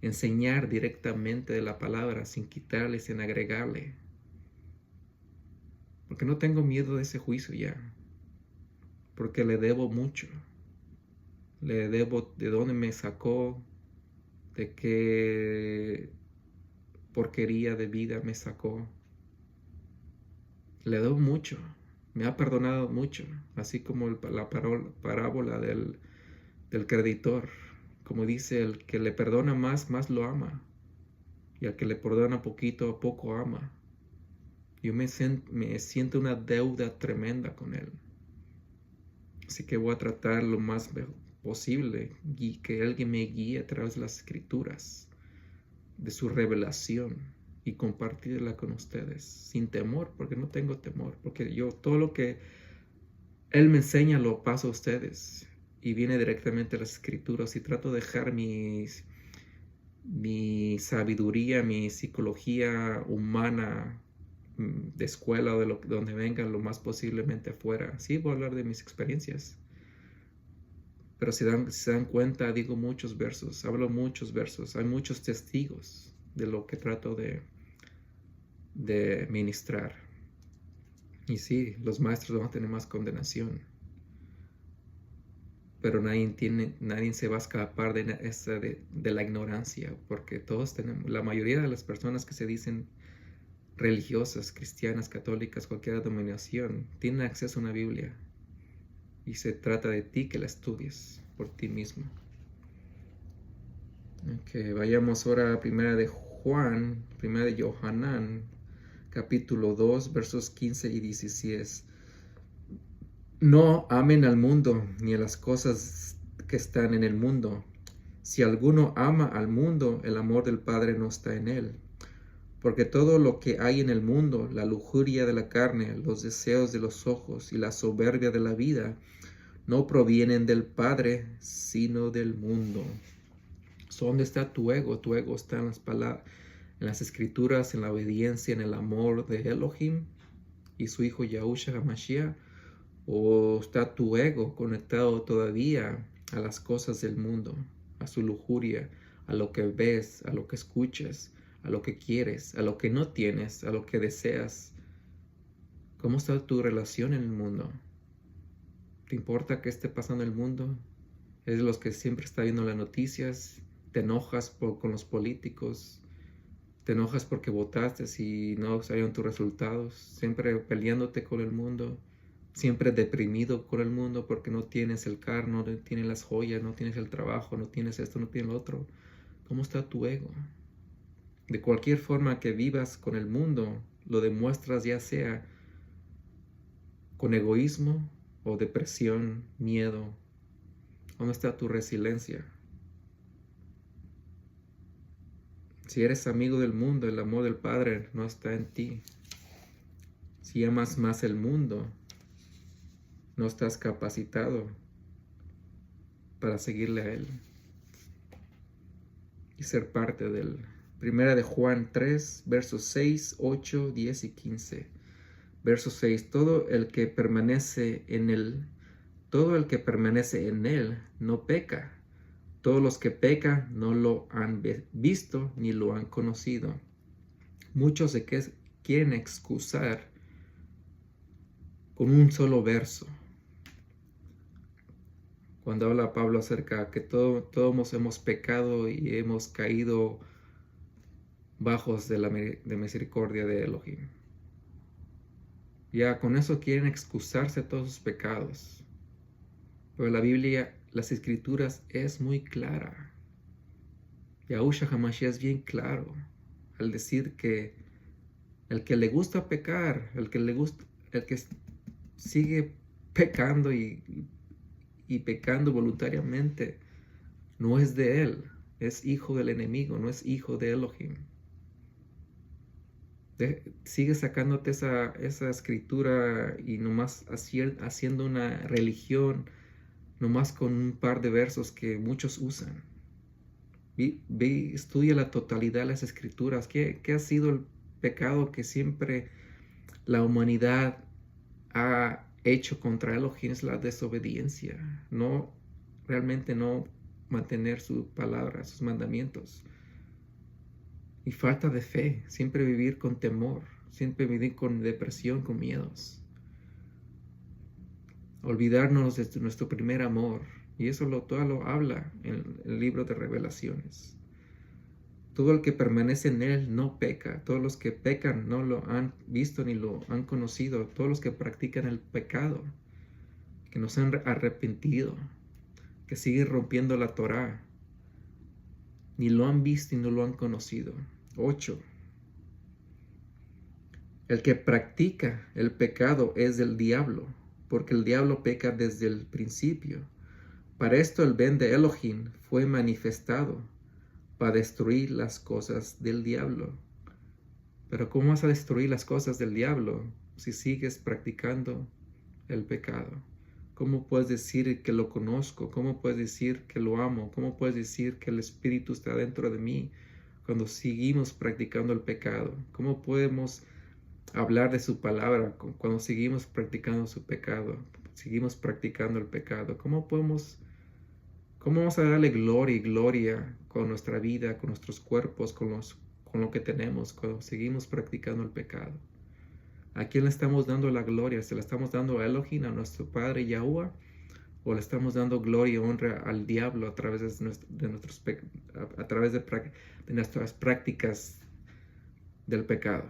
enseñar directamente de la palabra, sin quitarle, sin agregarle. Porque no tengo miedo de ese juicio ya. Porque le debo mucho. Le debo de dónde me sacó, de qué porquería de vida me sacó. Le debo mucho. Me ha perdonado mucho. Así como la parábola del creditor. Como dice, el que le perdona más, más lo ama. Y al que le perdona poquito, a poco ama. Yo me siento una deuda tremenda con Él. Así que voy a tratar lo más posible y que alguien me guíe a través de las escrituras, de su revelación, y compartirla con ustedes sin temor, porque no tengo temor, porque yo todo lo que Él me enseña lo paso a ustedes y viene directamente de las escrituras, y trato de dejar mi sabiduría, mi psicología humana de escuela o de donde venga lo más posiblemente afuera. Sí, voy a hablar de mis experiencias, pero si se dan cuenta, digo muchos versos, hablo muchos versos, hay muchos testigos de lo que trato de ministrar. Y sí, los maestros van a tener más condenación, pero nadie se va a escapar de la ignorancia, porque todos tenemos, la mayoría de las personas que se dicen religiosas, cristianas, católicas, cualquier denominación, tienen acceso a una Biblia, y se trata de ti que la estudies por ti mismo. Vayamos ahora a primera de Yohanan, capítulo 2, versos 15 y 16. No amen al mundo ni a las cosas que están en el mundo. Si alguno ama al mundo, el amor del Padre no está en él. Porque todo lo que hay en el mundo, la lujuria de la carne, los deseos de los ojos y la soberbia de la vida, no provienen del Padre, sino del mundo. ¿Dónde está tu ego? Tu ego está en las escrituras, en la obediencia, en el amor de Elohim. y su Hijo Yahushua HaMashiach? ¿O está tu ego conectado todavía a las cosas del mundo, a su lujuria, a lo que ves, a lo que escuchas, a lo que quieres, a lo que no tienes, a lo que deseas? ¿Cómo está tu relación en el mundo? ¿Te importa qué esté pasando en el mundo? ¿Es de los que siempre está viendo las noticias? ¿Te enojas con los políticos? ¿Te enojas porque votaste y no salieron tus resultados? ¿Siempre peleándote con el mundo? ¿Siempre deprimido con el mundo porque no tienes el carro, no tienes las joyas, no tienes el trabajo, no tienes esto, no tienes lo otro? ¿Cómo está tu ego? De cualquier forma que vivas con el mundo, lo demuestras ya sea con egoísmo o depresión, miedo. ¿Dónde está tu resiliencia? Si eres amigo del mundo, el amor del Padre no está en ti. Si amas más el mundo, no estás capacitado para seguirle a Él y ser parte de Él. Primera de Juan 3, versos 6, 8, 10 y 15. Verso 6. Todo el que permanece en Él no peca. Todos los que pecan no lo han visto ni lo han conocido. Muchos se quieren excusar con un solo verso. Cuando habla Pablo acerca que todos hemos pecado y hemos caído bajos de la misericordia de Elohim. Ya con eso quieren excusarse de todos sus pecados. Pero la Biblia, las Escrituras es muy clara. Yahushua HaMashiach es bien claro al decir que el que le gusta pecar, el que sigue pecando y pecando voluntariamente, no es de él, es hijo del enemigo, no es hijo de Elohim. Sigue sacándote esa escritura y nomás haciendo una religión nomás con un par de versos que muchos usan. Estudia la totalidad de las escrituras. ¿Qué ha sido el pecado que siempre la humanidad ha hecho contra Elohim? Es la desobediencia. Realmente no mantener su palabra, sus mandamientos. Y falta de fe. Siempre vivir con temor. Siempre vivir con depresión, con miedos. Olvidarnos de nuestro primer amor. Y eso todo lo habla en el libro de Revelaciones. Todo el que permanece en él no peca. Todos los que pecan no lo han visto ni lo han conocido. Todos los que practican el pecado, que no se han arrepentido, que siguen rompiendo la Torá, ni lo han visto y no lo han conocido. 8. El que practica el pecado es del diablo, porque el diablo peca desde el principio. Para esto el Ben de Elohim fue manifestado, para destruir las cosas del diablo. Pero ¿cómo vas a destruir las cosas del diablo si sigues practicando el pecado? ¿Cómo puedes decir que lo conozco? ¿Cómo puedes decir que lo amo? ¿Cómo puedes decir que el Espíritu está dentro de mí cuando seguimos practicando el pecado? ¿Cómo podemos hablar de su palabra cuando seguimos practicando su pecado? Seguimos practicando el pecado. ¿Cómo vamos a darle gloria con nuestra vida, con nuestros cuerpos, con lo que tenemos cuando seguimos practicando el pecado? ¿A quién le estamos dando la gloria? ¿Se la estamos dando a Elohim, a nuestro Padre Yahuwah? ¿O le estamos dando gloria y honra al diablo a través de nuestras prácticas del pecado?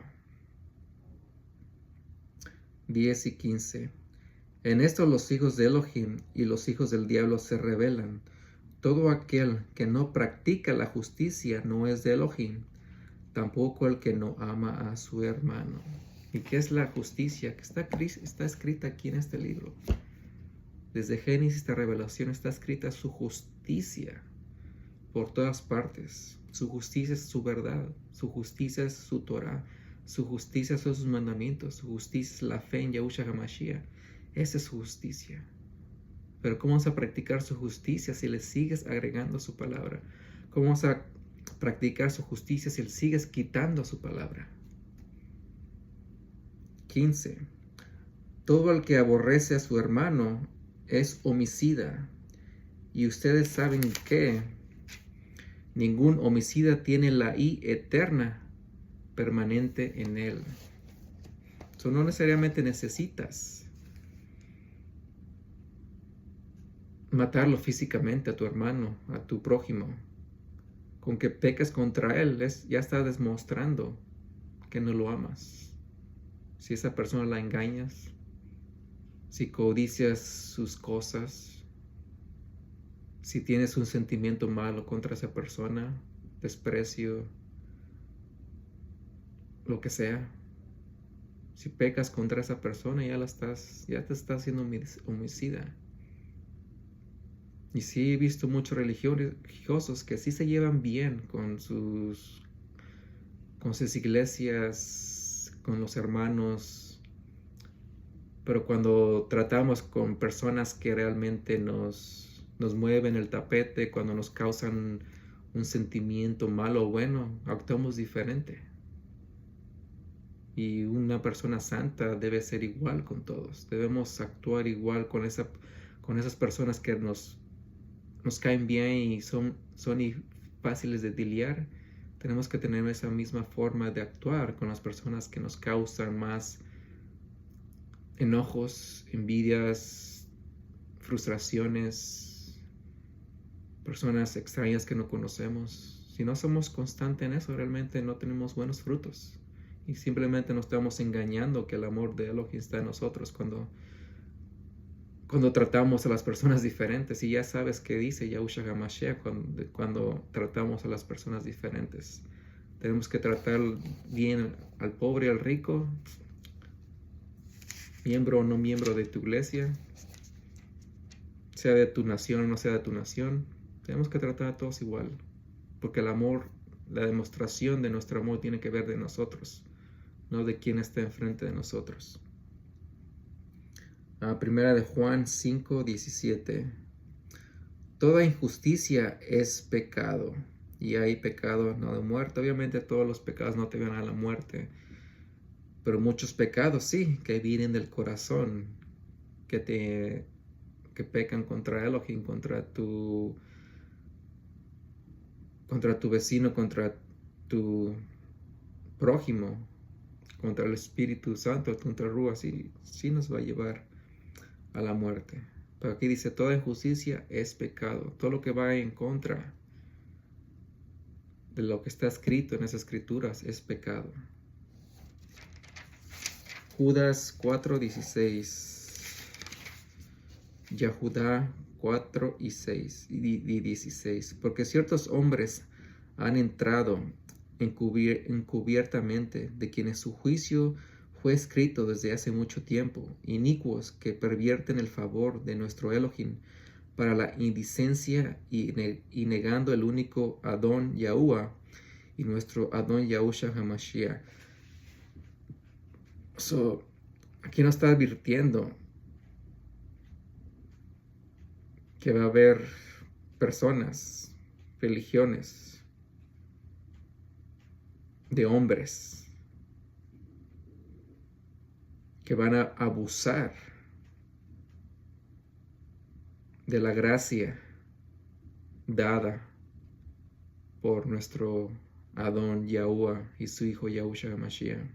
10 y 15. En esto los hijos de Elohim y los hijos del diablo se rebelan. Todo aquel que no practica la justicia no es de Elohim, tampoco el que no ama a su hermano. ¿Y qué es la justicia? Que está escrita aquí en este libro. Desde Génesis hasta Revelación está escrita su justicia por todas partes. Su justicia es su verdad, su justicia es su Torah, su justicia son sus mandamientos, su justicia es la fe en Yahushua HaMashiach. Esa es su justicia. Pero ¿cómo vas a practicar su justicia si le sigues agregando su palabra? ¿Cómo vas a practicar su justicia si le sigues quitando su palabra? 15. Todo el que aborrece a su hermano es homicida. Y ustedes saben que ningún homicida tiene la I eterna permanente en él. So, no necesariamente necesitas matarlo físicamente a tu hermano, a tu prójimo. Con que peques contra él, ya está demostrando que no lo amas. Si esa persona la engañas, si codicias sus cosas, si tienes un sentimiento malo contra esa persona, desprecio, lo que sea, si pecas contra esa persona, ya te estás haciendo homicida. Y sí he visto muchos religiosos que sí se llevan bien con sus iglesias, con los hermanos, pero cuando tratamos con personas que realmente nos mueven el tapete, cuando nos causan un sentimiento malo o bueno, actuamos diferente. Y una persona santa debe ser igual con todos. Debemos actuar igual con esas personas que nos caen bien y son fáciles de lidiar. Tenemos que tener esa misma forma de actuar con las personas que nos causan más enojos, envidias, frustraciones, personas extrañas que no conocemos. Si no somos constantes en eso, realmente no tenemos buenos frutos. Y simplemente nos estamos engañando que el amor de Elohim está en nosotros cuando tratamos a las personas diferentes. Y ya sabes qué dice Yahushua HaMashiach cuando tratamos a las personas diferentes. Tenemos que tratar bien al pobre y al rico, miembro o no miembro de tu iglesia, sea de tu nación o no sea de tu nación. Tenemos que tratar a todos igual, porque el amor, la demostración de nuestro amor tiene que ver de nosotros, no de quién está enfrente de nosotros. Primera de Juan 5:17. Toda injusticia es pecado, y hay pecado no de muerte. Obviamente todos los pecados no te llevan a la muerte, pero muchos pecados sí, que vienen del corazón, que pecan contra Elohim, contra tu vecino, contra tu prójimo, contra el Espíritu Santo, contra Ruach, sí nos va a llevar a la muerte. Pero aquí dice, toda injusticia es pecado. Todo lo que va en contra de lo que está escrito en esas escrituras es pecado. Judas 4:16. Yahudá 4:16. Porque ciertos hombres han entrado encubiertamente, de quienes su juicio fue escrito desde hace mucho tiempo, inicuos que pervierten el favor de nuestro Elohim para la indicencia y negando el único Adón Yahuwah y nuestro Adón Yahushua HaMashiach. Aquí nos está advirtiendo que va a haber personas, religiones de hombres que van a abusar de la gracia dada por nuestro Adón Yahuwah y su hijo Yahushua HaMashiach.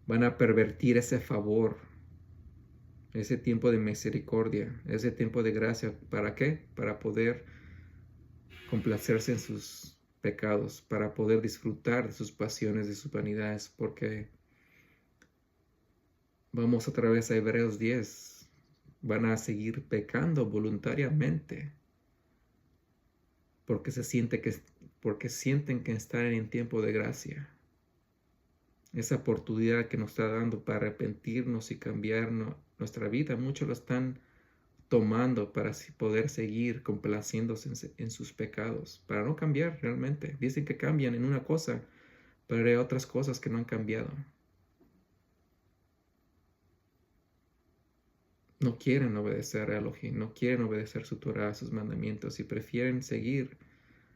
Van a pervertir ese favor, ese tiempo de misericordia, ese tiempo de gracia. ¿Para qué? Para poder complacerse en sus pecados, para poder disfrutar de sus pasiones, de sus vanidades, porque vamos otra vez a Hebreos 10, van a seguir pecando voluntariamente, porque sienten que están en tiempo de gracia. Esa oportunidad que nos está dando para arrepentirnos y cambiar nuestra vida, muchos lo están tomando para poder seguir complaciéndose en sus pecados, para no cambiar realmente. Dicen que cambian en una cosa, pero hay otras cosas que no han cambiado. No quieren obedecer a Elohim, no quieren obedecer su Torah, sus mandamientos, y prefieren seguir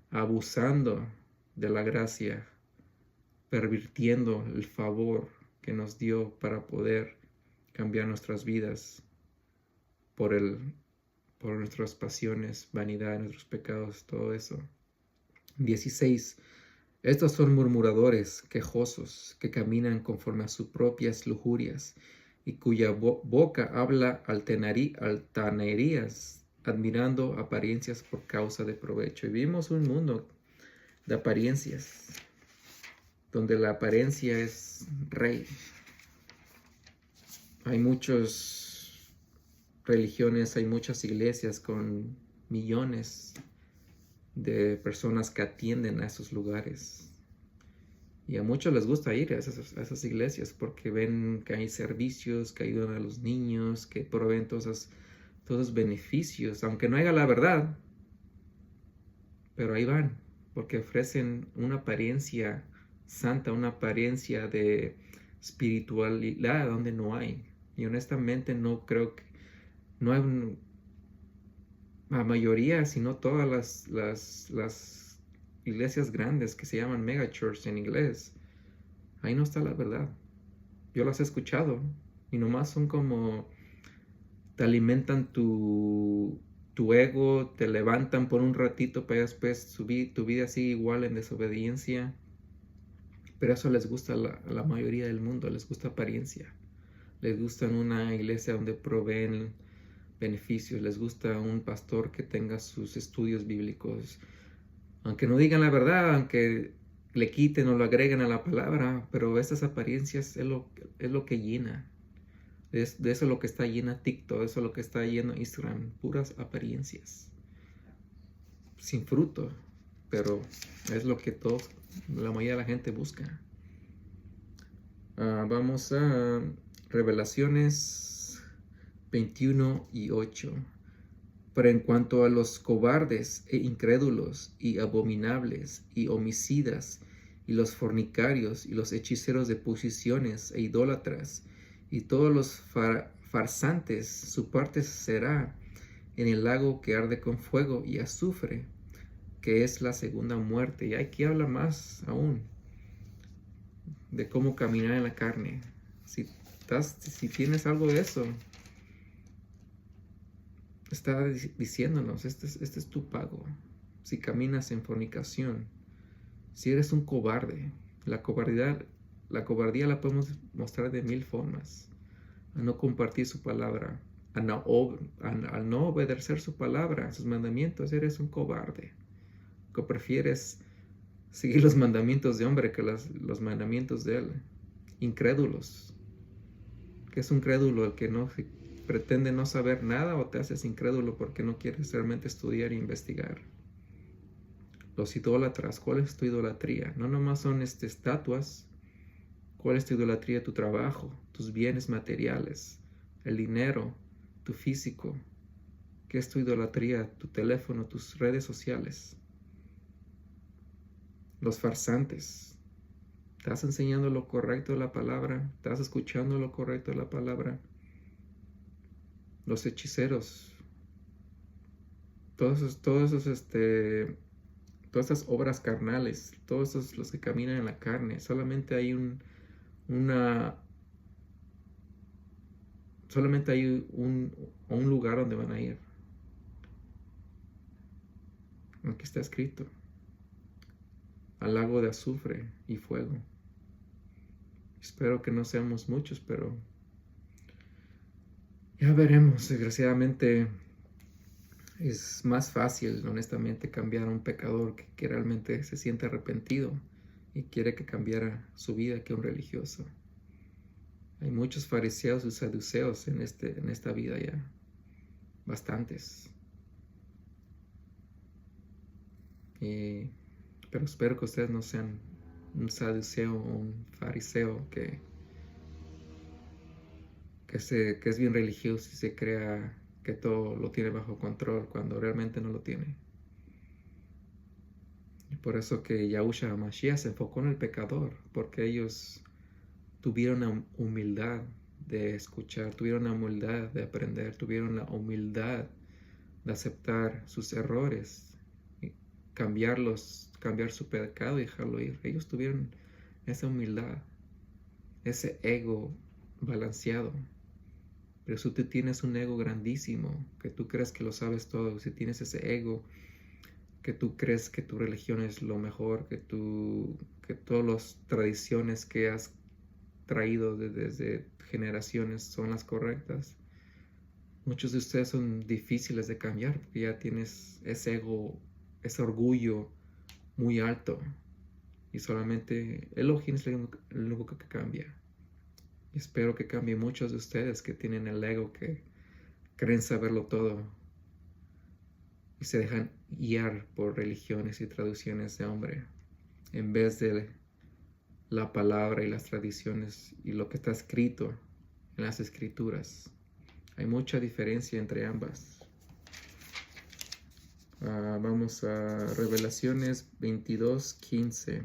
abusando de la gracia, pervirtiendo el favor que nos dio para poder cambiar nuestras vidas por nuestras pasiones, vanidad, nuestros pecados, todo eso. 16. Estos son murmuradores, quejosos, que caminan conforme a sus propias lujurias, y cuya boca habla altanerías, admirando apariencias por causa de provecho. Y vivimos un mundo de apariencias, donde la apariencia es rey. Hay muchas religiones, hay muchas iglesias con millones de personas que atienden a esos lugares. Y a muchos les gusta ir a esas iglesias porque ven que hay servicios, que ayudan a los niños, que proveen todos esos beneficios, aunque no haya la verdad. Pero ahí van, porque ofrecen una apariencia santa, una apariencia de espiritualidad donde no hay. Y honestamente no creo que, no hay la mayoría, sino todas las iglesias grandes que se llaman megachurch en inglés, ahí no está la verdad. Yo las he escuchado y nomás son como te alimentan tu ego, te levantan por un ratito para después tu vida sigue igual en desobediencia. Pero eso les gusta a la mayoría del mundo, les gusta apariencia. Les gusta una iglesia donde proveen beneficios, les gusta un pastor que tenga sus estudios bíblicos, aunque no digan la verdad, aunque le quiten o lo agreguen a la palabra, pero esas apariencias es lo que llena. De eso es lo que está llena TikTok, eso es lo que está lleno Instagram, puras apariencias, sin fruto, pero es lo que la mayoría de la gente busca. Vamos a Revelaciones 21:8. Pero en cuanto a los cobardes e incrédulos y abominables y homicidas y los fornicarios y los hechiceros de posiciones e idólatras y todos los farsantes, su parte será en el lago que arde con fuego y azufre, que es la segunda muerte. Y aquí habla más aún de cómo caminar en la carne. Si tienes algo de eso, está diciéndonos, este es tu pago. Si caminas en fornicación, si eres un cobarde, la cobardía la podemos mostrar de 1000 formas. A no compartir su palabra, al no obedecer su palabra, sus mandamientos, eres un cobarde. Que prefieres seguir los mandamientos de hombre que los mandamientos de él. Incrédulos. ¿Qué es un crédulo? El que no pretende no saber nada, o te haces incrédulo porque no quieres realmente estudiar e investigar. Los idólatras, ¿cuál es tu idolatría? No nomás son estatuas. ¿Cuál es tu idolatría? Tu trabajo, tus bienes materiales, el dinero, tu físico. ¿Qué es tu idolatría? Tu teléfono, tus redes sociales. Los farsantes. ¿Estás enseñando lo correcto de la palabra? ¿Estás escuchando lo correcto de la palabra? Los hechiceros. Todas esas obras carnales, todos esos los que caminan en la carne, solamente hay un lugar donde van a ir. Aquí está escrito: al lago de azufre y fuego. Espero que no seamos muchos, pero ya veremos. Desgraciadamente es más fácil, honestamente, cambiar a un pecador que realmente se siente arrepentido y quiere que cambiara su vida que un religioso. Hay muchos fariseos y saduceos en esta vida ya. Bastantes. Pero espero que ustedes no sean un saduceo o un fariseo que es bien religioso y se crea que todo lo tiene bajo control cuando realmente no lo tiene. Y por eso que Yahushua Mashiach se enfocó en el pecador, porque ellos tuvieron la humildad de escuchar, tuvieron la humildad de aprender, tuvieron la humildad de aceptar sus errores, y cambiar su pecado y dejarlo ir. Ellos tuvieron esa humildad, ese ego balanceado. Pero si tú tienes un ego grandísimo, que tú crees que lo sabes todo, si tienes ese ego, que tú crees que tu religión es lo mejor, que todas las tradiciones que has traído desde generaciones son las correctas, muchos de ustedes son difíciles de cambiar porque ya tienes ese ego, ese orgullo muy alto y solamente Elohim es el único que cambia. Y espero que cambie muchos de ustedes que tienen el ego, que creen saberlo todo y se dejan guiar por religiones y traducciones de hombre en vez de la palabra y las tradiciones y lo que está escrito en las escrituras. Hay mucha diferencia entre ambas. Vamos a Revelaciones 22:15.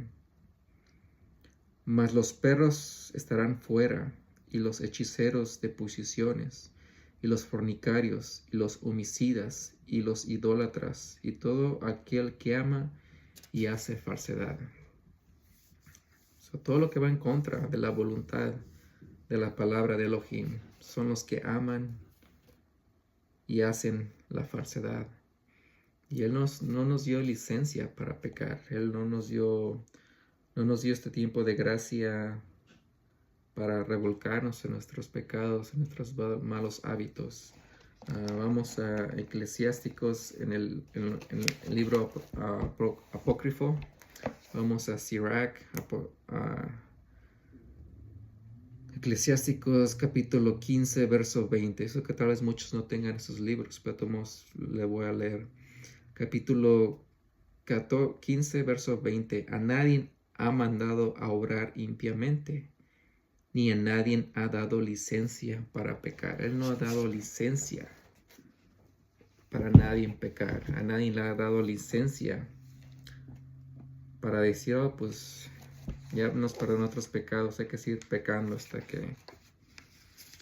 Mas los perros estarán fuera, y los hechiceros de posiciones, y los fornicarios, y los homicidas, y los idólatras, y todo aquel que ama y hace falsedad. Todo lo que va en contra de la voluntad de la palabra de Elohim son los que aman y hacen la falsedad. Y Él no nos dio licencia para pecar. Él no nos dio este tiempo de gracia para revolcarnos en nuestros pecados, en nuestros malos hábitos. Vamos a Eclesiásticos en el libro apócrifo. Vamos a Sirach, Eclesiásticos capítulo 15, verso 20. Eso que tal vez muchos no tengan esos libros, pero todos le voy a leer. Capítulo 15, verso 20. A nadie ha mandado a obrar impiamente, ni a nadie ha dado licencia para pecar. Él no ha dado licencia para nadie pecar. A nadie le ha dado licencia para decir, oh, pues ya nos perdonó otros pecados, hay que seguir pecando hasta que,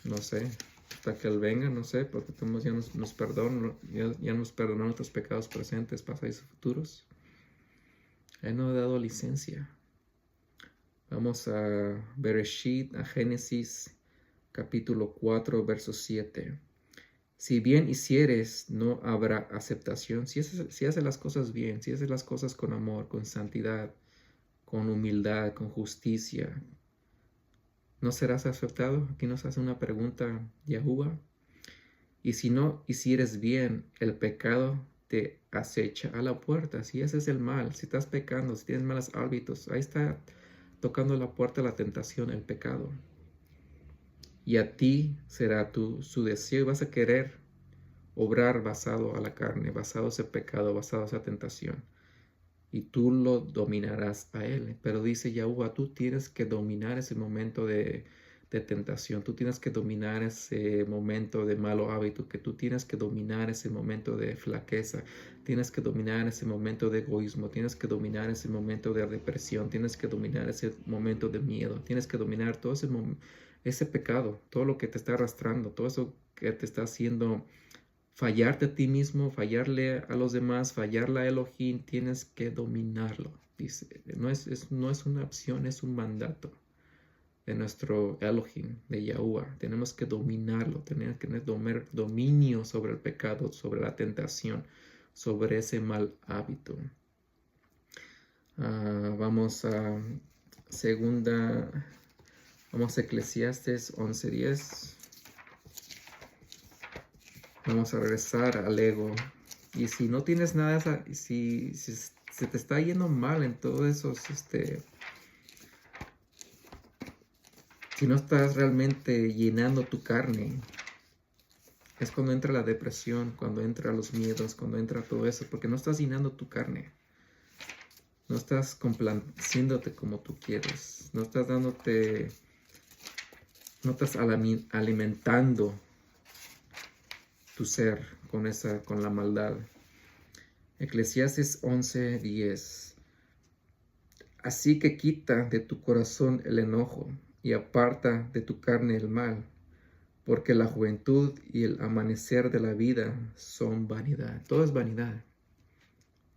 no sé, hasta que Él venga, no sé, porque ya nos perdonó, ya nos perdonó nuestros pecados presentes, pasados y futuros. Él no ha dado licencia. Vamos a Bereshit, a Génesis, capítulo 4, verso 7. Si bien hicieres, no habrá aceptación. Si haces las cosas bien, si haces las cosas con amor, con santidad, con humildad, con justicia, ¿no serás aceptado? Aquí nos hace una pregunta Yahuwah. Y si no hicieres bien, el pecado te acecha a la puerta. Si haces el mal, si estás pecando, si tienes malos hábitos, ahí está tocando la puerta la tentación, el pecado. Y a ti será su deseo y vas a querer obrar basado a la carne, basado a ese pecado, basado a esa tentación. Y tú lo dominarás a él. Pero dice Yahuwah, tú tienes que dominar ese momento de tentación. Tú tienes que dominar ese momento de malo hábito, que tú tienes que dominar ese momento de flaqueza. Tienes que dominar ese momento de egoísmo. Tienes que dominar ese momento de depresión. Tienes que dominar ese momento de miedo. Tienes que dominar todo ese pecado, todo lo que te está arrastrando, todo eso que te está haciendo fallarte a ti mismo, fallarle a los demás, fallarle a Elohim. Tienes que dominarlo. Dice, no es una opción, es un mandato de nuestro Elohim, de Yahuwah. Tenemos que dominarlo, tenemos que tener dominio sobre el pecado, sobre la tentación, sobre ese mal hábito. Vamos a Eclesiastes 11:10. Vamos a regresar al ego. Y si no tienes nada, si se te está yendo mal en todo eso, si no estás realmente llenando tu carne, es cuando entra la depresión, cuando entra los miedos, cuando entra todo eso, porque no estás llenando tu carne. No estás complaciéndote como tú quieres. No estás alimentando tu ser con la maldad. Eclesiastes 11:10. Así que quita de tu corazón el enojo y aparta de tu carne el mal, porque la juventud y el amanecer de la vida son vanidad. Todo es vanidad.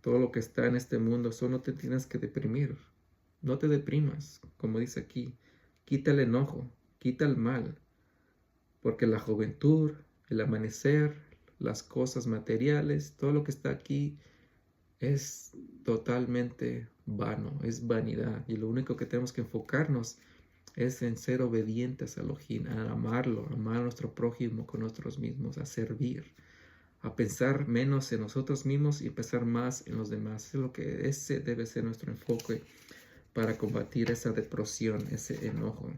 Todo lo que está en este mundo, solo te tienes que deprimir. No te deprimas, como dice aquí. Quita el enojo, quita el mal, porque la juventud, el amanecer, las cosas materiales, todo lo que está aquí es totalmente vano, es vanidad. Y lo único que tenemos que enfocarnos es en ser obedientes a Elohim, a amarlo, amar a nuestro prójimo con nosotros mismos, a servir, a pensar menos en nosotros mismos y pensar más en los demás. Ese debe ser nuestro enfoque para combatir esa depresión, ese enojo.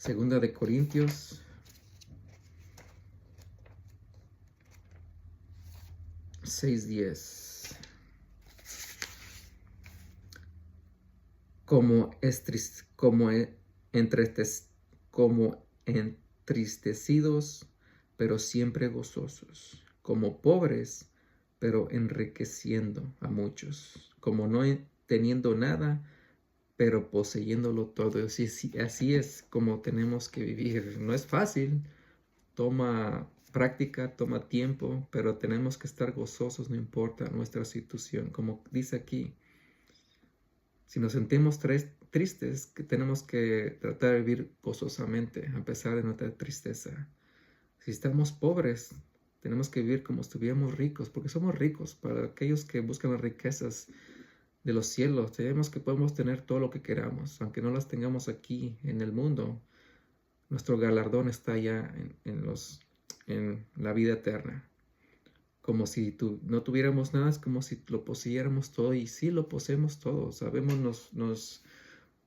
Segunda de Corintios 6:10. Como entristecidos, pero siempre gozosos, como pobres, pero enriqueciendo a muchos, como no teniendo nada, pero poseyéndolo todo. Así es como tenemos que vivir. No es fácil, toma práctica, toma tiempo, pero tenemos que estar gozosos, no importa nuestra situación. Como dice aquí, si nos sentimos tristes, que tenemos que tratar de vivir gozosamente a pesar de nuestra tristeza. Si estamos pobres, tenemos que vivir como si estuviéramos ricos, porque somos ricos. Para aquellos que buscan las riquezas de los cielos, tenemos que podemos tener todo lo que queramos, aunque no las tengamos aquí en el mundo. Nuestro galardón está allá en la vida eterna. Como si no tuviéramos nada, es como si lo poseyéramos todo, y sí lo poseemos todo. Sabemos, nos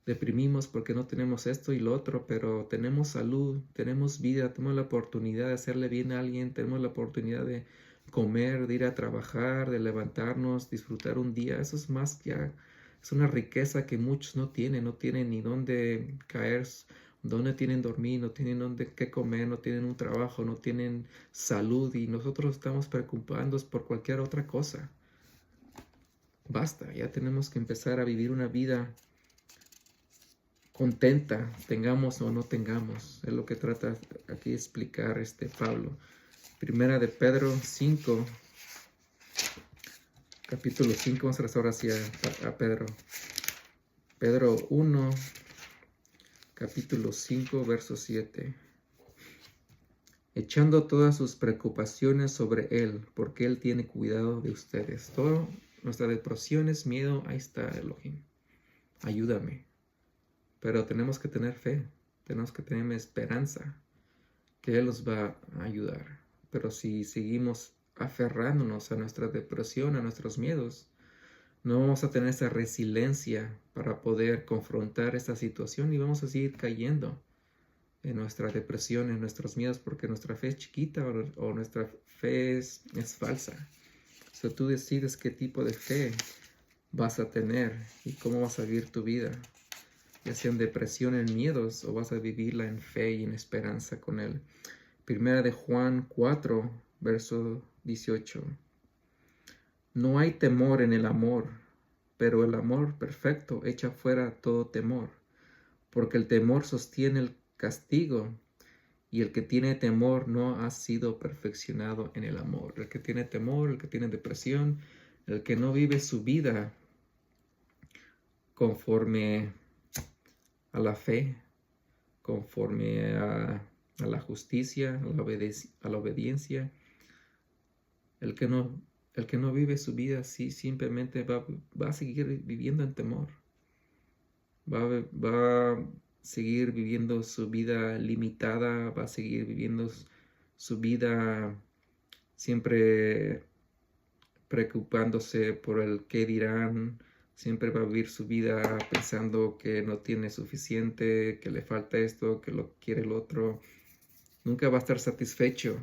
deprimimos porque no tenemos esto y lo otro, pero tenemos salud, tenemos vida, tenemos la oportunidad de hacerle bien a alguien, tenemos la oportunidad de comer, de ir a trabajar, de levantarnos, disfrutar un día. Eso es más ya, es una riqueza que muchos no tienen ni dónde caer, dónde tienen dormir, no tienen dónde qué comer, no tienen un trabajo, no tienen salud, y nosotros estamos preocupándonos por cualquier otra cosa. Basta, ya tenemos que empezar a vivir una vida contenta, tengamos o no tengamos. Es lo que trata aquí de explicar Pablo. Primera de Pedro 5, capítulo 5, vamos a rezar hacia a Pedro. Pedro 1, capítulo 5, verso 7. Echando todas sus preocupaciones sobre Él, porque Él tiene cuidado de ustedes. Todas nuestras depresiones, miedo, ahí está Elohim. Ayúdame. Pero tenemos que tener fe, tenemos que tener esperanza que Él nos va a ayudar. Pero si seguimos aferrándonos a nuestra depresión, a nuestros miedos, no vamos a tener esa resiliencia para poder confrontar esta situación, y vamos a seguir cayendo en nuestra depresión, en nuestros miedos, porque nuestra fe es chiquita o nuestra fe es falsa. So, tú decides qué tipo de fe vas a tener y cómo vas a vivir tu vida, ya sea en depresión, en miedos, o vas a vivirla en fe y en esperanza con Él. Primera de Juan 4, verso 18. No hay temor en el amor, pero el amor perfecto echa fuera todo temor, porque el temor sostiene el castigo, y el que tiene temor no ha sido perfeccionado en el amor. El que tiene temor, el que tiene depresión, el que no vive su vida conforme a la fe, conforme a la justicia, a la obediencia, el que no vive su vida así, simplemente va a seguir viviendo en temor. Va a seguir viviendo su vida limitada, va a seguir viviendo su vida siempre preocupándose por el qué dirán, siempre va a vivir su vida pensando que no tiene suficiente, que le falta esto, que lo quiere el otro. Nunca va a estar satisfecho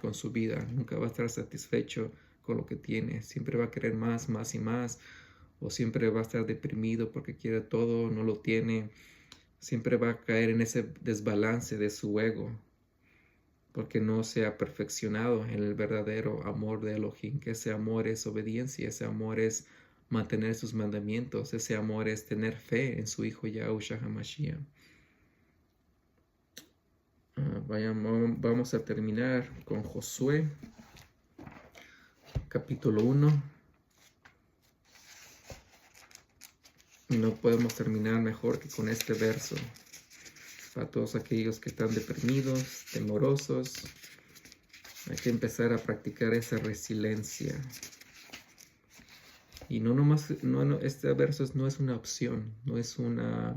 con su vida, nunca va a estar satisfecho con lo que tiene. Siempre va a querer más, más y más, o siempre va a estar deprimido porque quiere todo, no lo tiene. Siempre va a caer en ese desbalance de su ego, porque no se ha perfeccionado en el verdadero amor de Elohim, que ese amor es obediencia, ese amor es mantener sus mandamientos, ese amor es tener fe en su Hijo Yahushua HaMashiach. Vamos a terminar con Josué, capítulo 1. No podemos terminar mejor que con este verso. para todos aquellos que están deprimidos, temorosos. Hay que empezar a practicar esa resiliencia. Y no nomás, este verso no es una opción, no es una,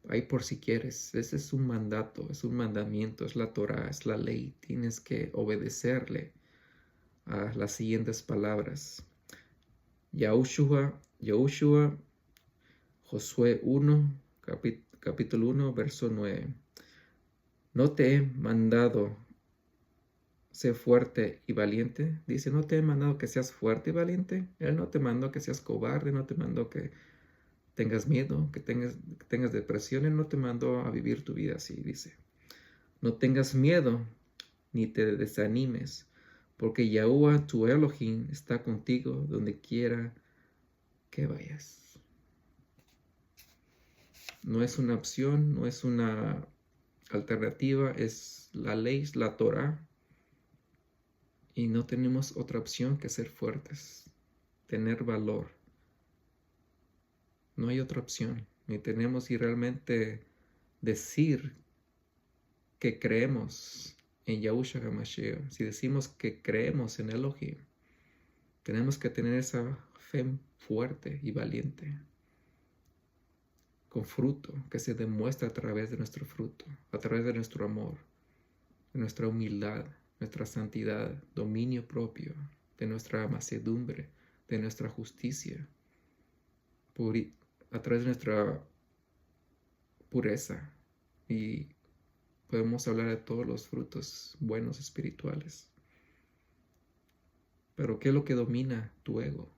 ahí por si quieres. Ese es un mandato, es un mandamiento, es la Torah, es la ley. Tienes que obedecerle a las siguientes palabras. Yahushua, Josué 1, capítulo 1, verso 9. No te he mandado ser fuerte y valiente. Dice, no te he mandado que seas fuerte y valiente. Él no te mandó que seas cobarde, no te mandó que tengas miedo, que tengas depresión. Él no te mandó a vivir tu vida así, dice. No tengas miedo ni te desanimes, porque Yahuwah tu Elohim está contigo donde quiera que vayas. No es una opción, no es una alternativa, es la ley, es la Torah. Y no tenemos otra opción que ser fuertes, tener valor. No hay otra opción. Ni tenemos que realmente decir que creemos en Yahushua HaMashiach. Si decimos que creemos en Elohim, tenemos que tener esa fe fuerte y valiente, con fruto, que se demuestra a través de nuestro fruto, a través de nuestro amor, de nuestra humildad, nuestra santidad, dominio propio, de nuestra mansedumbre, de nuestra justicia, a través de nuestra pureza. Y podemos hablar de todos los frutos buenos espirituales. Pero ¿qué es lo que domina tu ego?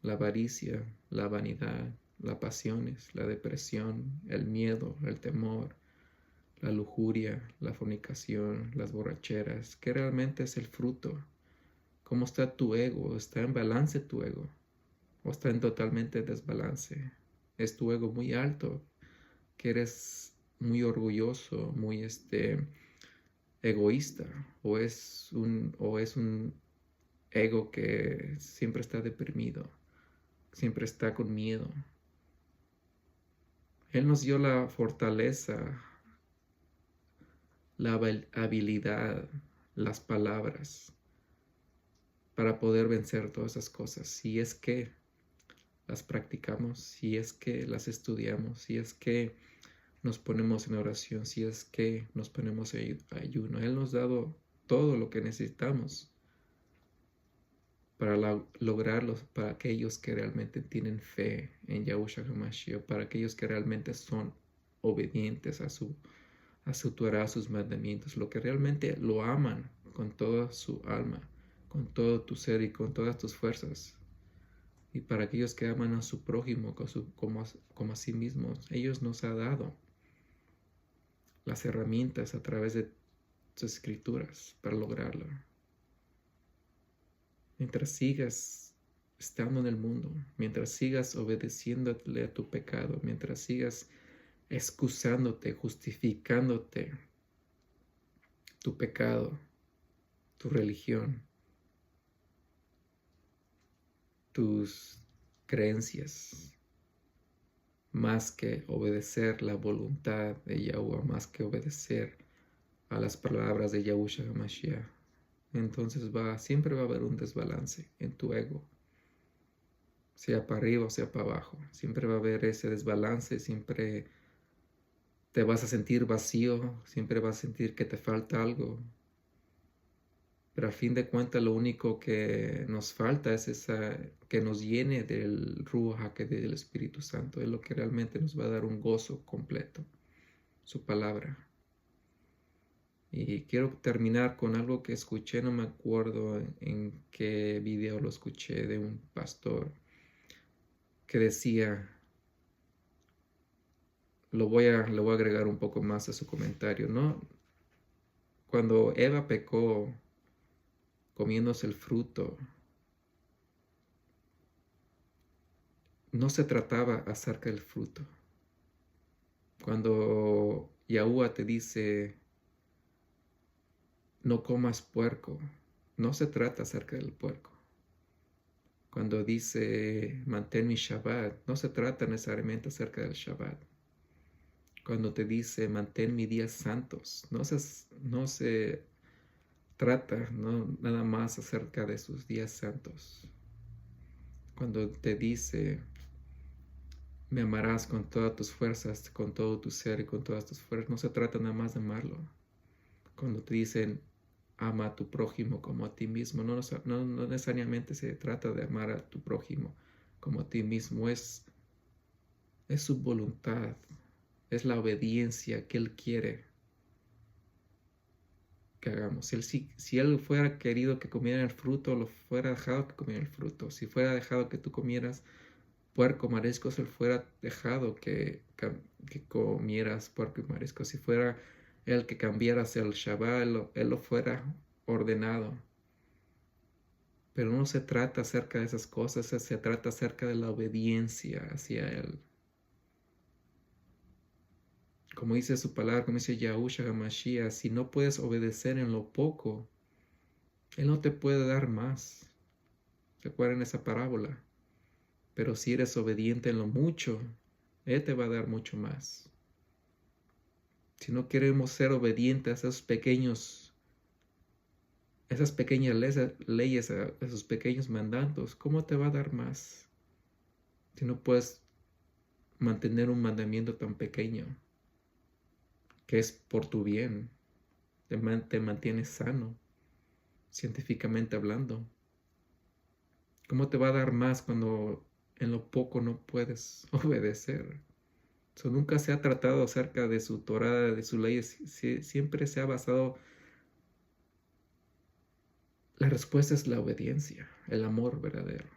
La avaricia, la vanidad, las pasiones, la depresión, el miedo, el temor, la lujuria, la fornicación, las borracheras. ¿Qué realmente es el fruto? ¿Cómo está tu ego? ¿Está en balance tu ego? ¿O está en totalmente desbalance? ¿Es tu ego muy alto? ¿Que eres muy orgulloso, muy egoísta? ¿O es un ego que siempre está deprimido, siempre está con miedo? Él nos dio la fortaleza, la habilidad, las palabras para poder vencer todas esas cosas, si es que las practicamos, si es que las estudiamos, si es que nos ponemos en oración, si es que nos ponemos en ayuno. Él nos ha dado todo lo que necesitamos para lograrlo, para aquellos que realmente tienen fe en Yahushua HaMashiach, para aquellos que realmente son obedientes a su Torah, a sus mandamientos, lo que realmente lo aman con toda su alma, con todo tu ser y con todas tus fuerzas. Y para aquellos que aman a su prójimo como a sí mismos, ellos nos ha dado las herramientas a través de sus escrituras para lograrlo. Mientras sigas estando en el mundo, mientras sigas obedeciéndole a tu pecado, mientras sigas excusándote, justificándote tu pecado, tu religión, tus creencias, más que obedecer la voluntad de Yahuwah, más que obedecer a las palabras de Yahushua HaMashiach, entonces siempre va a haber un desbalance en tu ego, sea para arriba o sea para abajo. Siempre va a haber ese desbalance, siempre te vas a sentir vacío, siempre vas a sentir que te falta algo. Pero a fin de cuentas lo único que nos falta es que nos llene del Ruach, que del Espíritu Santo. Es lo que realmente nos va a dar un gozo completo, su palabra. Y quiero terminar con algo que escuché, no me acuerdo en qué video lo escuché, de un pastor que decía, le voy a agregar un poco más a su comentario, ¿no? Cuando Eva pecó comiéndose el fruto, no se trataba acerca del fruto. Cuando Yahuwah te dice, no comas puerco, no se trata acerca del puerco. Cuando dice, mantén mi Shabbat, no se trata necesariamente acerca del Shabbat. Cuando te dice, mantén mis días santos, no se trata nada más acerca de sus días santos. Cuando te dice, me amarás con todas tus fuerzas, con todo tu ser y con todas tus fuerzas, no se trata nada más de amarlo. Cuando te dicen, ama a tu prójimo como a ti mismo, no necesariamente se trata de amar a tu prójimo como a ti mismo, es su voluntad, es la obediencia que Él quiere que hagamos. Si él fuera querido que comiera el fruto, lo fuera dejado que comiera el fruto. Si fuera dejado que tú comieras puerco, mariscos, Él fuera dejado que comieras puerco y mariscos. Si fuera Él que cambiaras el Shabbat, él lo fuera ordenado. Pero no se trata acerca de esas cosas, se trata acerca de la obediencia hacia Él. Como dice su palabra, como dice Yahushua HaMashiach, si no puedes obedecer en lo poco, Él no te puede dar más. ¿Recuerden esa parábola? Pero si eres obediente en lo mucho, Él te va a dar mucho más. Si no queremos ser obedientes a esas pequeñas leyes, a esos pequeños mandatos, ¿cómo te va a dar más? Si no puedes mantener un mandamiento tan pequeño, que es por tu bien, te mantienes sano, científicamente hablando. ¿Cómo te va a dar más cuando en lo poco no puedes obedecer? Eso nunca se ha tratado acerca de su Torah, de sus leyes. Siempre se ha basado. La respuesta es la obediencia, el amor verdadero.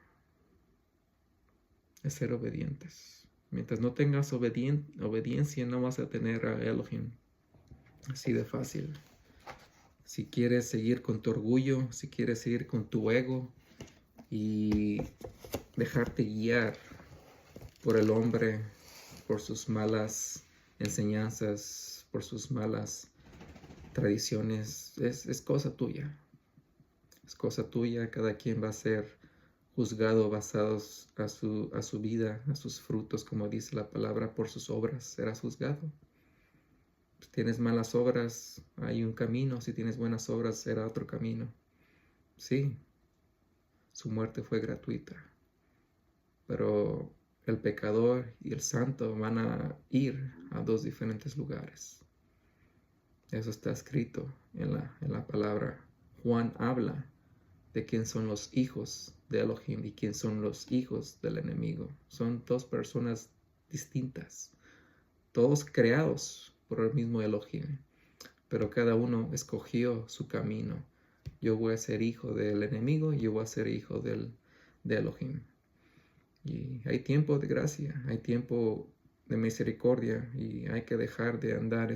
Es ser obedientes. Mientras no tengas obediencia, no vas a tener a Elohim. Así de fácil. Si quieres seguir con tu orgullo, si quieres seguir con tu ego y dejarte guiar por el hombre, por sus malas enseñanzas, por sus malas tradiciones, es cosa tuya. Es cosa tuya, cada quien va a ser juzgado basados a su vida, a sus frutos, como dice la palabra, por sus obras serás juzgado. Si tienes malas obras, hay un camino, si tienes buenas obras, será otro camino. Sí, su muerte fue gratuita, pero el pecador y el santo van a ir a dos diferentes lugares. Eso está escrito en la palabra. Juan habla de quién son los hijos de Elohim y quién son los hijos del enemigo. Son dos personas distintas, todos creados por el mismo Elohim, pero cada uno escogió su camino. Yo voy a ser hijo del enemigo, yo voy a ser hijo de Elohim. Y hay tiempo de gracia, hay tiempo de misericordia y hay que dejar de andar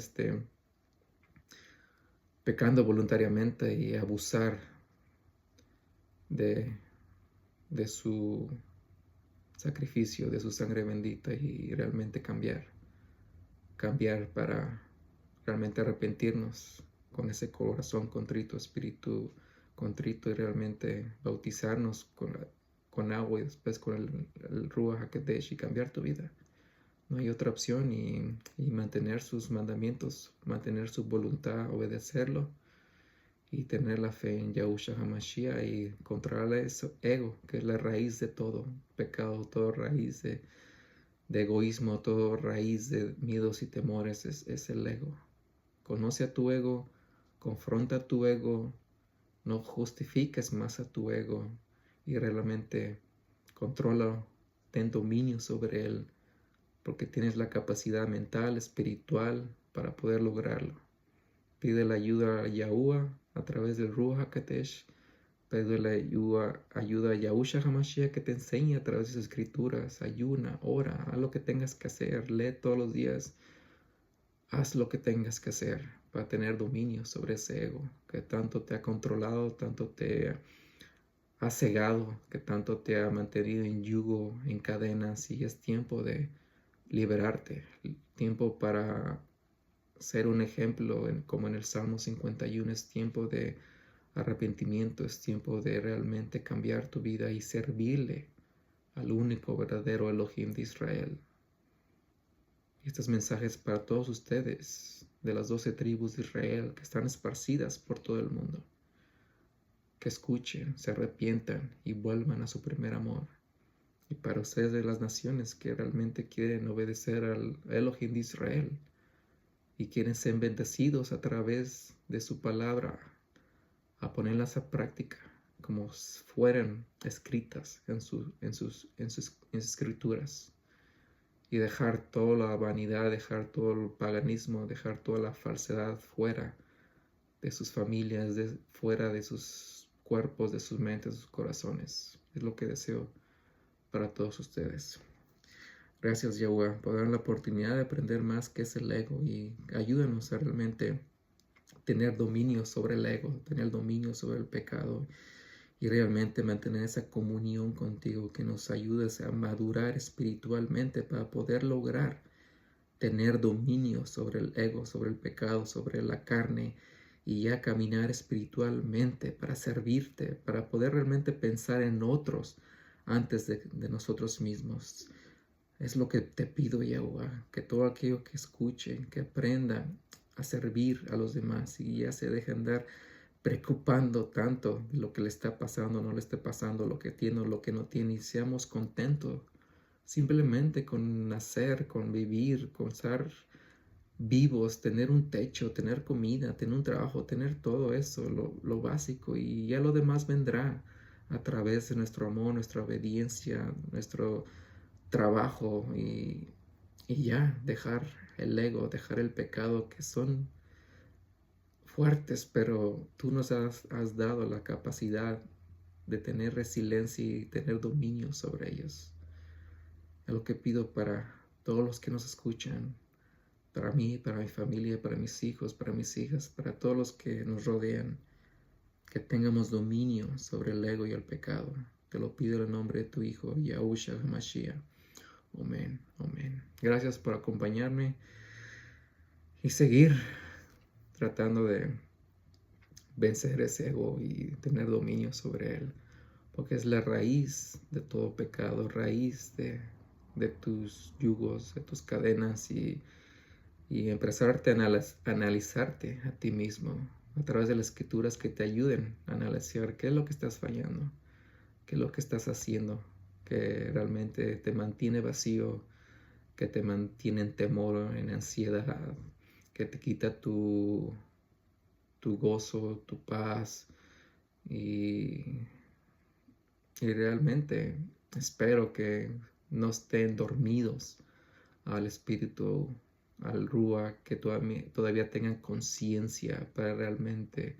pecando voluntariamente y abusar de su sacrificio, de su sangre bendita y realmente cambiar para realmente arrepentirnos con ese corazón contrito, espíritu contrito y realmente bautizarnos con agua y después con el Ruach HaKodesh y cambiar tu vida. No hay otra opción y mantener sus mandamientos, mantener su voluntad, obedecerlo y tener la fe en Yahushua HaMashiach y controlar ese ego, que es la raíz de todo pecado, toda raíz de egoísmo, toda raíz de miedos y temores, es el ego. Conoce a tu ego, confronta a tu ego, no justifiques más a tu ego y realmente controla, ten dominio sobre él, porque tienes la capacidad mental, espiritual para poder lograrlo. Pide la ayuda a Yahuwah a través del Ruach HaKodesh. Pide la ayuda a Yahushua HaMashiach que te enseñe a través de sus escrituras. Ayuna, ora, haz lo que tengas que hacer. Lee todos los días. Haz lo que tengas que hacer para tener dominio sobre ese ego que tanto te ha controlado, tanto te ha cegado, que tanto te ha mantenido en yugo, en cadenas. Y es tiempo de liberarte. Tiempo para ser un ejemplo, como en el Salmo 51, es tiempo de arrepentimiento, es tiempo de realmente cambiar tu vida y servirle al único verdadero Elohim de Israel. Y estos mensajes para todos ustedes de las 12 tribus de Israel que están esparcidas por todo el mundo. Que escuchen, se arrepientan y vuelvan a su primer amor. Y para ustedes de las naciones que realmente quieren obedecer al Elohim de Israel y quieren ser bendecidos a través de su palabra, a ponerlas a práctica como fueran escritas en sus escrituras, y dejar toda la vanidad, dejar todo el paganismo, dejar toda la falsedad fuera de sus familias, fuera de sus cuerpos, de sus mentes, de sus corazones. Es lo que deseo para todos ustedes. Gracias, Yahweh, por dar la oportunidad de aprender más qué es el ego, y ayúdanos a realmente tener dominio sobre el ego, tener dominio sobre el pecado, y realmente mantener esa comunión contigo, que nos ayudes a madurar espiritualmente para poder lograr tener dominio sobre el ego, sobre el pecado, sobre la carne, y ya caminar espiritualmente para servirte, para poder realmente pensar en otros antes de nosotros mismos. Es lo que te pido, Yahweh, que todo aquello que escuchen, que aprendan a servir a los demás y ya se dejen dar preocupando tanto de lo que le está pasando, no le está pasando, lo que tiene o lo que no tiene, y seamos contentos simplemente con nacer, con vivir, con estar vivos, tener un techo, tener comida, tener un trabajo, tener todo eso, lo básico, y ya lo demás vendrá a través de nuestro amor, nuestra obediencia, nuestro trabajo, y ya dejar el ego, dejar el pecado, que son fuertes, pero tú nos has dado la capacidad de tener resiliencia y tener dominio sobre ellos. Es lo que pido para todos los que nos escuchan, para mí, para mi familia, para mis hijos, para mis hijas, para todos los que nos rodean, que tengamos dominio sobre el ego y el pecado. Te lo pido en el nombre de tu Hijo, Yahushua HaMashiach. Amén, amén. Gracias por acompañarme y seguir tratando de vencer ese ego y tener dominio sobre él, porque es la raíz de todo pecado, raíz de tus yugos, de tus cadenas, y empezarte a analizarte a ti mismo a través de las escrituras que te ayuden a analizar qué es lo que estás fallando, qué es lo que estás haciendo, que realmente te mantiene vacío, que te mantiene en temor, en ansiedad, que te quita tu gozo, tu paz, y realmente espero que no estén dormidos al espíritu, al Rúa, que todavía tengan conciencia para realmente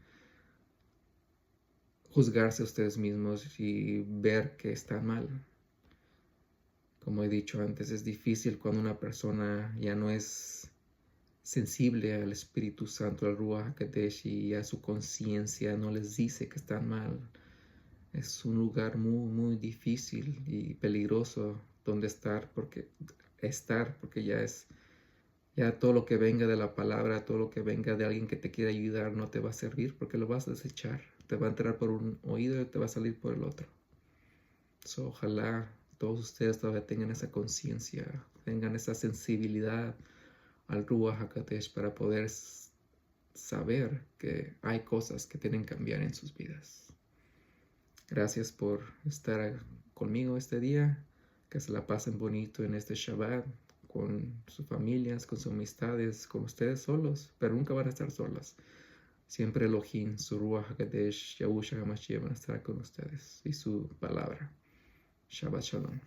juzgarse a ustedes mismos y ver que están mal. Como he dicho antes, es difícil cuando una persona ya no es sensible al Espíritu Santo, al Ruach HaKodesh, y a su conciencia no les dice que están mal. Es un lugar muy, muy difícil y peligroso donde estar, porque ya todo lo que venga de la palabra, todo lo que venga de alguien que te quiera ayudar, no te va a servir, porque lo vas a desechar. Te va a entrar por un oído y te va a salir por el otro. Ojalá todos ustedes todavía tengan esa conciencia, tengan esa sensibilidad al Ruach HaKodesh para poder saber que hay cosas que tienen que cambiar en sus vidas. Gracias por estar conmigo este día. Que se la pasen bonito en este Shabbat, con sus familias, con sus amistades, con ustedes solos, pero nunca van a estar solas. Siempre Elohim, su Ruach HaKodesh, Yahushua HaMashiach van a estar con ustedes, y su palabra. Shabbat Shalom.